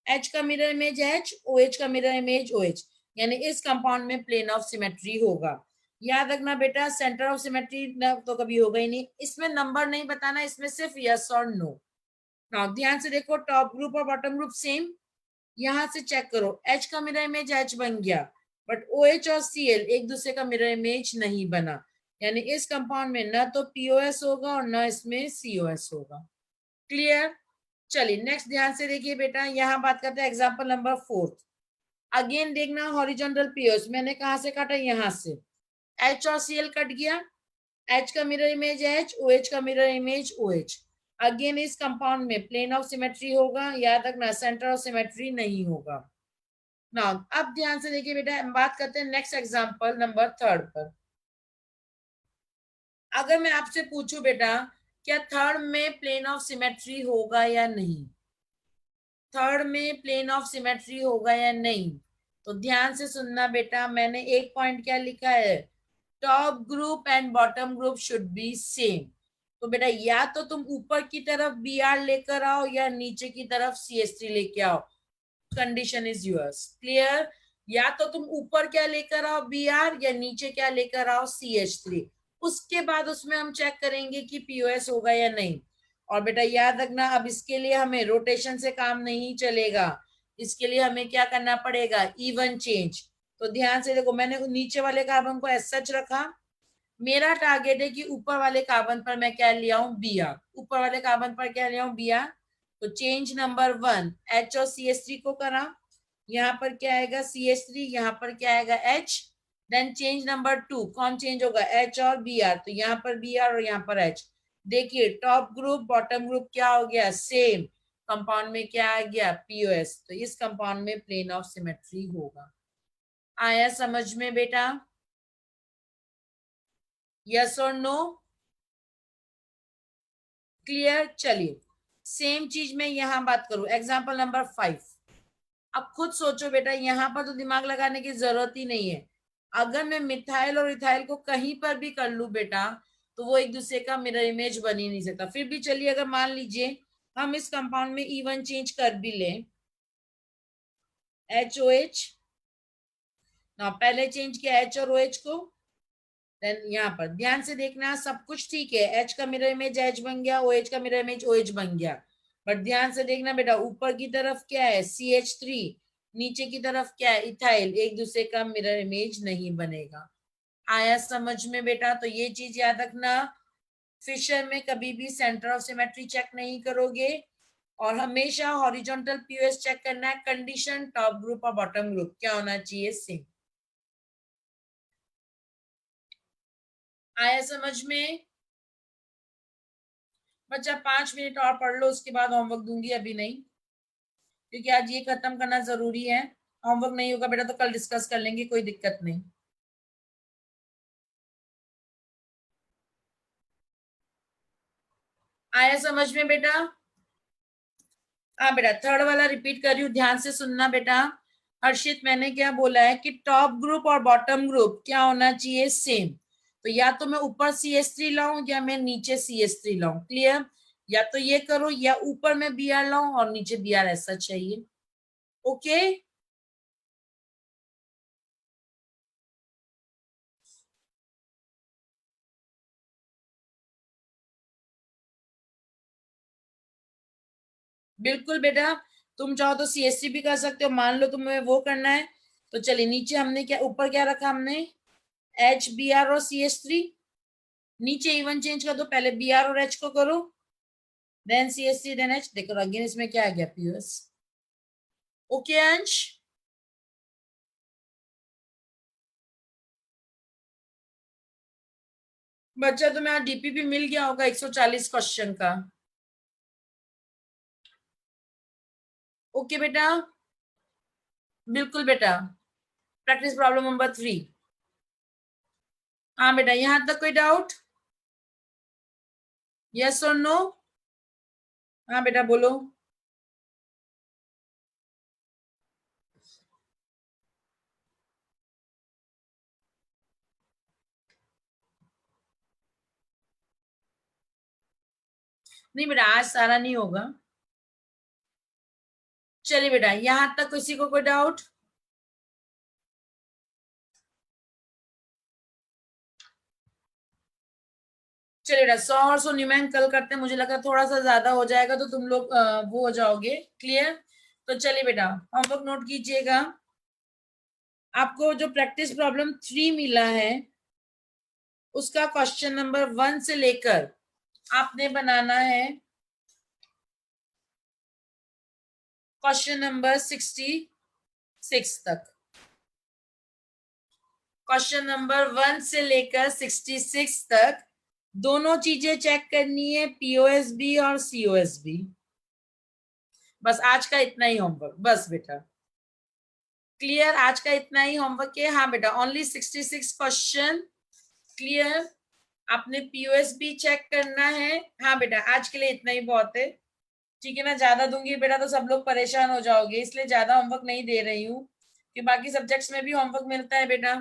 H का मिरर इमेज H, OH का मिरर इमेज OH, यानी इस कंपाउंड में प्लेन ऑफ सिमेट्री होगा। याद रखना बेटा, सेंटर ऑफ सिमेट्री तो कभी होगा ही नहीं। इसमें नंबर नहीं बताना, इसमें सिर्फ यस और नो। नाउ ध्यान से देखो, टॉप ग्रुप और बॉटम ग्रुप सेम, यहां से चेक करो, H का मिरर इमेज H बन गया, बट OH और Cl एक दूसरे का मिरर इमेज नहीं बना, यानी इस कंपाउंड में न तो POS होगा और न इसमें COS होगा। क्लियर? चलिए नेक्स्ट ध्यान से देखिए बेटा, यहां बात करते हैं एग्जांपल नंबर 4। अगेन देखना, हॉरिजॉन्टल POS मैंने कहां से काटा, यहां से H और Cl कट गया, H का मिरर इमेज H, OH का मिरर इमेज OH। अगेन इस कंपाउंड में प्लेन ऑफ सिमेट्री होगा, याद रखना सेंटर ऑफ सिमेट्री नहीं होगा। ना अब ध्यान से देखिए बेटा, हम बात करते हैं नेक्स्ट एग्जांपल नंबर 3 पर। अगर मैं आपसे पूछूं बेटा, क्या थर्ड में प्लेन ऑफ सिमेट्री होगा या नहीं, थर्ड में प्लेन ऑफ सिमेट्री होगा या नहीं, तो ध्यान से सुनना बेटा, मैंने एक पॉइंट क्या लिखा है, top group and bottom group should be same. तो बेटा या तो तुम ऊपर की तरफ बी आर लेकर आओ या नीचे की तरफ सी एस थ्री लेके आओ, कंडीशन इज यूअर्स, क्लियर। या तो तुम ऊपर क्या लेकर आओ बी आर, या नीचे क्या लेकर आओ सी एच थ्री, उसके बाद उसमें हम चेक करेंगे कि पीओएस होगा या नहीं। और बेटा याद रखना, अब इसके लिए हमें रोटेशन से काम नहीं चलेगा, इसके लिए हमें क्या करना पड़ेगा, इवन चेंज। तो ध्यान से देखो, मैंने नीचे वाले कार्बन को एज सच रखा, मेरा टारगेट है कि ऊपर वाले कार्बन पर मैं क्या ले आऊं, बी आर, ऊपर वाले कार्बन पर क्या ले आऊं, बी आर। तो चेंज नंबर 1 H और CH3 को करा, यहाँ पर क्या आएगा CH3, यहाँ पर क्या आएगा H। देन चेंज नंबर 2 कौन चेंज होगा, H और बी आर, तो यहाँ पर बी आर और यहाँ पर H। देखिए टॉप ग्रुप बॉटम ग्रुप क्या हो गया, सेम, कंपाउंड में क्या आ गया, पीओएस। तो इस कंपाउंड में प्लेन ऑफ सिमेट्री होगा। आया समझ में बेटा, यस और नो, क्लियर। चलिए सेम चीज में यहां बात करूं, एग्जाम्पल नंबर 5। अब खुद सोचो बेटा, यहां पर तो दिमाग लगाने की जरूरत ही नहीं है। अगर मैं मिथाइल और इथाइल को कहीं पर भी कर लू बेटा, तो वो एक दूसरे का मिरर इमेज बन ही नहीं सकता। फिर भी चलिए, अगर मान लीजिए हम इस कंपाउंड में इवन चेंज कर भी लें, एच ओ एच ना, पहले चेंज किया एच और ओ एच को, देन यहाँ पर ध्यान से देखना, सब कुछ ठीक है, एच का मिरर इमेज एच बन गया, ओ एच का मिरर इमेज ओ एच बन गया। बट ध्यान से देखना बेटा, ऊपर की तरफ क्या है CH3, नीचे की तरफ क्या है इथाइल, एक दूसरे का मिरर इमेज नहीं बनेगा। आया समझ में बेटा, तो ये चीज याद रखना, फिशर में कभी भी सेंटर ऑफ सिमेट्री चेक नहीं करोगे, और हमेशा हॉरिजॉन्टल पीओएस चेक करना है, कंडीशन टॉप ग्रुप और बॉटम ग्रुप क्या होना चाहिए, सेम। आया समझ में बच्चा, 5 मिनट और पढ़ लो, उसके बाद होमवर्क दूंगी, अभी नहीं, क्योंकि आज ये खत्म करना जरूरी है। होमवर्क नहीं होगा बेटा तो कल डिस्कस कर लेंगे, कोई दिक्कत नहीं। आया समझ में बेटा, हाँ बेटा थर्ड वाला रिपीट कर रही हूँ, ध्यान से सुनना बेटा। हर्षित, मैंने क्या बोला है कि टॉप ग्रुप और बॉटम ग्रुप क्या होना चाहिए, सेम। तो या तो मैं ऊपर CH3 लाऊं या मैं नीचे CH3 लाऊं, क्लियर। या तो ये करो, या ऊपर में Br लाऊं और नीचे Br ऐसा चाहिए, ओके। बिल्कुल बेटा, तुम चाहो तो CH3 भी कर सकते हो, मान लो तुम्हें वो करना है। तो चलिए नीचे हमने क्या, ऊपर क्या रखा हमने, HBr और CH3, नीचे इवन चेंज कर दो, पहले Br और H को करो, देन CH3 देन H। देखो अगेन इसमें क्या आ गया, पीओएस, ओके अंश। बच्चा तुम्हें आज डीपीपी मिल गया होगा 140 क्वेश्चन का, ओके बेटा। बिल्कुल बेटा, प्रैक्टिस प्रॉब्लम नंबर 3। हाँ बेटा, यहां तक कोई डाउट, यस और नो। हाँ बेटा बोलो। नहीं बेटा, आज सारा नहीं होगा। चलिए बेटा, यहां तक किसी को कोई डाउट, चलिए बेटा 100 और 100 न्यूमैन कल करते हैं, मुझे लगा थोड़ा सा ज्यादा हो जाएगा तो तुम लोग वो हो जाओगे, क्लियर। तो चलिए बेटा होमवर्क नोट कीजिएगा, आपको जो प्रैक्टिस प्रॉब्लम 3 मिला है, उसका क्वेश्चन नंबर 1 से लेकर आपने बनाना है क्वेश्चन नंबर 66 तक। क्वेश्चन नंबर 1 से लेकर 66 तक दोनों चीजें चेक करनी है, पीओएसबी और सीओएसबी। बस आज का इतना ही होमवर्क, बस बेटा। क्लियर? आज का इतना ही होमवर्क है। हाँ बेटा, ओनली 66 क्वेश्चन। क्लियर? आपने पीओएसबी चेक करना है। हाँ बेटा, आज के लिए इतना ही बहुत है। ठीक है ना? ज्यादा दूंगी बेटा तो सब लोग परेशान हो जाओगे, इसलिए ज्यादा होमवर्क नहीं दे रही हूँ, कि बाकी सब्जेक्ट्स में भी होमवर्क मिलता है बेटा।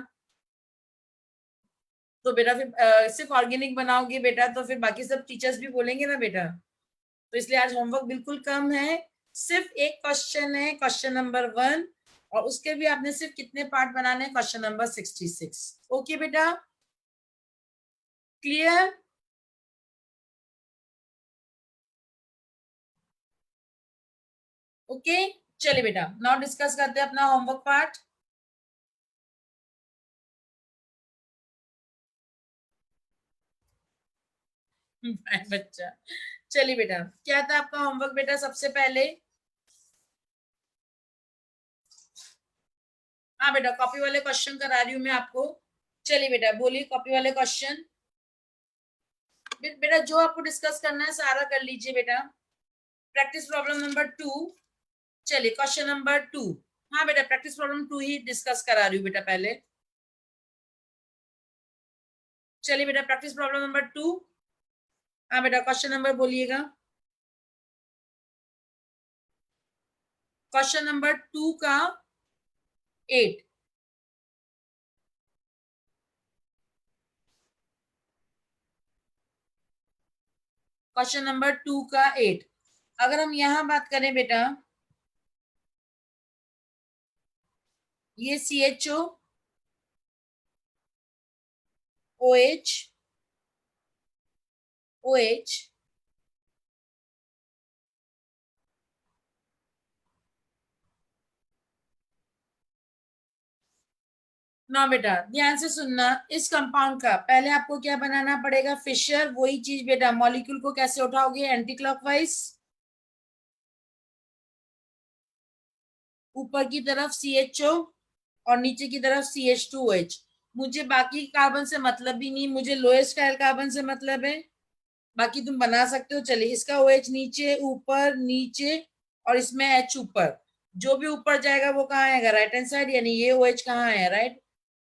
तो बेटा फिर सिर्फ ऑर्गेनिक बनाओगे बेटा तो फिर बाकी सब टीचर्स भी बोलेंगे ना बेटा। तो इसलिए आज होमवर्क बिल्कुल कम है। सिर्फ एक क्वेश्चन है, क्वेश्चन नंबर 1, और उसके भी आपने सिर्फ कितने पार्ट बनाने हैं? Question number 66। ओके बेटा? क्लियर? ओके, चलिए बेटा, नाउ डिस्कस करते हैं अपना होमवर्क पार्ट। बच्चा, चलिए बेटा, क्या था आपका होमवर्क बेटा? सबसे पहले, हाँ बेटा, कॉपी वाले क्वेश्चन करा रही हूँ मैं आपको। चलिए बेटा, बोलिए कॉपी वाले क्वेश्चन। बेटा जो आपको डिस्कस करना है सारा कर लीजिए बेटा। Practice problem number 2। चलिए क्वेश्चन नंबर 2। हाँ बेटा, प्रैक्टिस प्रॉब्लम 2 ही डिस्कस करा रही हूँ बेटा पहले। चलिए बेटा, प्रैक्टिस प्रॉब्लम नंबर 2। हाँ बेटा, क्वेश्चन नंबर बोलिएगा। क्वेश्चन नंबर 2 का 8। क्वेश्चन नंबर 2 का 8। अगर हम यहां बात करें बेटा, ये CHO OH OH ना बेटा, ध्यान से सुनना। इस कंपाउंड का पहले आपको क्या बनाना पड़ेगा? फिशर। वही चीज बेटा, मॉलिक्यूल को कैसे उठाओगे? एंटी क्लॉकवाइज, ऊपर की तरफ CHO और नीचे की तरफ CH2OH। मुझे बाकी कार्बन से मतलब भी नहीं, मुझे लोएस्ट कार्बन से मतलब है। बाकी तुम बना सकते हो। चलिए, इसका OH नीचे, ऊपर, नीचे, और इसमें H ऊपर। जो भी ऊपर जाएगा वो कहाँ आएगा? Right hand side. यानी ये OH कहाँ है? राइट।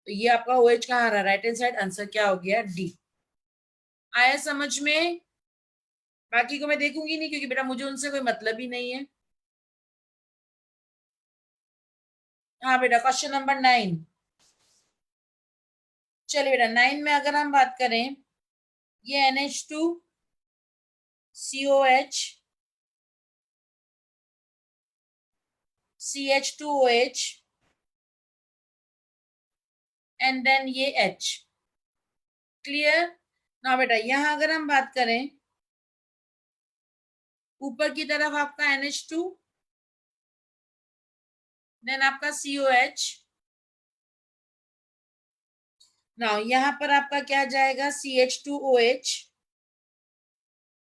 तो ये आपका OH कहाँ आ रहा है? Right hand side. आंसर क्या हो गया? डी। आया समझ में? बाकी को मैं देखूंगी नहीं, क्योंकि बेटा मुझे उनसे कोई मतलब ही नहीं है। हाँ बेटा, क्वेश्चन नंबर 9। चलिए बेटा, 9 में अगर हम बात करें, ये NH2COH CH2OH एंड देन ये H। क्लियर? ना बेटा, यहां अगर हम बात करें, ऊपर की तरफ आपका NH2, देन आपका COH। ना यहाँ पर आपका क्या जाएगा? CH2OH,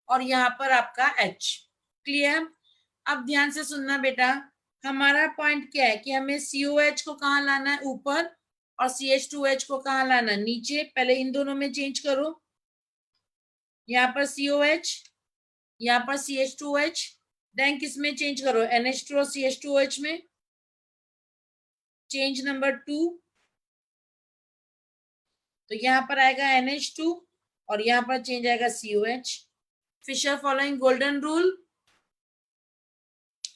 और यहाँ पर आपका H। क्लियर? अब ध्यान से सुनना बेटा, हमारा पॉइंट क्या है कि हमें COH को कहाँ लाना है? ऊपर। और CH2OH को कहाँ लाना है? नीचे। पहले इन दोनों में चेंज करो। यहाँ पर COH, यहाँ पर CH2OH, देन किस में चेंज करो? NH2 और CH2OH में। Change number 2। तो यहाँ पर आएगा NH2, और यहाँ पर चेंज आएगा COH। Fischer following golden rule.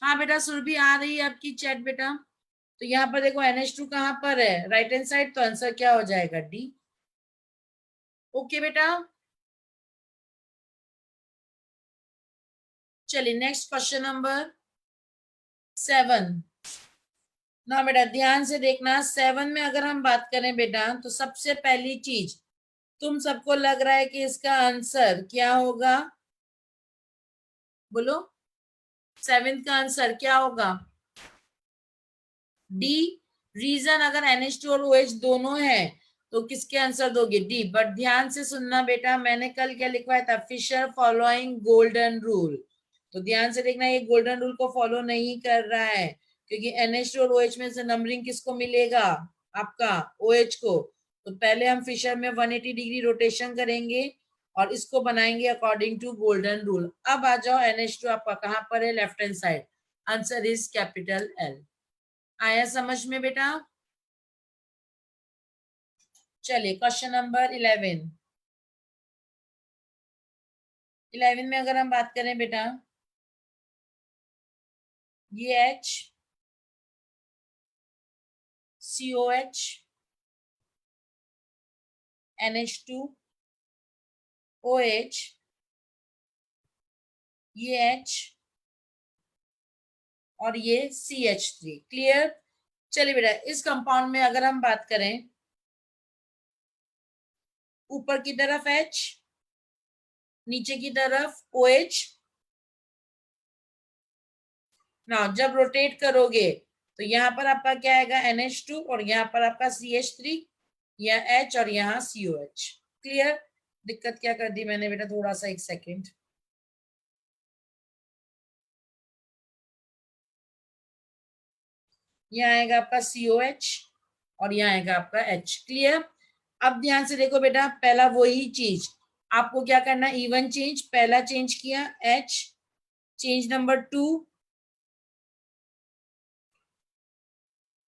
हाँ बेटा, सुरभि आ रही है आपकी चैट बेटा। तो यहाँ पर देखो, NH2 कहाँ पर है? Right hand side. तो आंसर क्या हो जाएगा? डी। ओके बेटा। चलिए नेक्स्ट, क्वेश्चन नंबर 7। ना बेटा, ध्यान से देखना। 7 में अगर हम बात करें बेटा, तो सबसे पहली चीज, तुम सबको लग रहा है कि इसका आंसर क्या होगा? बोलो, 7th का आंसर क्या होगा? डी। रीजन, अगर NH2 और OH दोनों है तो किसके आंसर दोगे? डी। बट ध्यान से सुनना बेटा, मैंने कल क्या लिखवाया था? Fischer following golden rule. तो ध्यान से देखना, ये गोल्डन रूल को फॉलो नहीं कर रहा है, क्योंकि NH2 और OH में से नंबरिंग किसको मिलेगा? आपका OH को। तो पहले हम फिशर में 180 डिग्री रोटेशन करेंगे, और इसको बनाएंगे अकॉर्डिंग टू गोल्डन रूल। अब आ जाओ NH2 आपका कहां पर है, left hand side, answer is capital L। आया समझ में बेटा? चलिए क्वेश्चन नंबर 11। 11 में अगर हम बात करें बेटा, ये H, COH, NH2, OH, ये H और ये CH3। क्लियर? चलिए बेटा, इस कंपाउंड में अगर हम बात करें, ऊपर की तरफ H, नीचे की तरफ OH। ना जब रोटेट करोगे तो यहाँ पर आपका क्या आएगा, NH2, और यहाँ पर आपका CH3, यहाँ H और यहाँ COH। क्लियर? दिक्कत क्या कर दी मैंने बेटा, थोड़ा सा एक सेकेंड। यहाँ आएगा आपका COH और यहाँ आएगा आपका H। क्लियर? अब ध्यान से देखो बेटा, पहला वही चीज आपको क्या करना, इवन चेंज। पहला चेंज किया H, change number 2,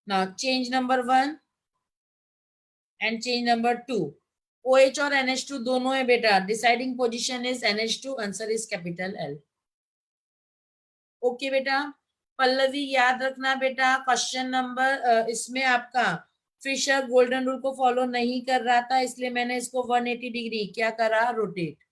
now change number 1 and change number 2। OH और NH2 दोनों है बेटा, deciding position is NH2, answer is capital L। Okay बेटा, पल्लवी याद रखना बेटा, क्वेश्चन नंबर इसमें आपका फिशर गोल्डन रूल को फॉलो नहीं कर रहा था, इसलिए मैंने इसको 180 डिग्री क्या करा, रोटेट।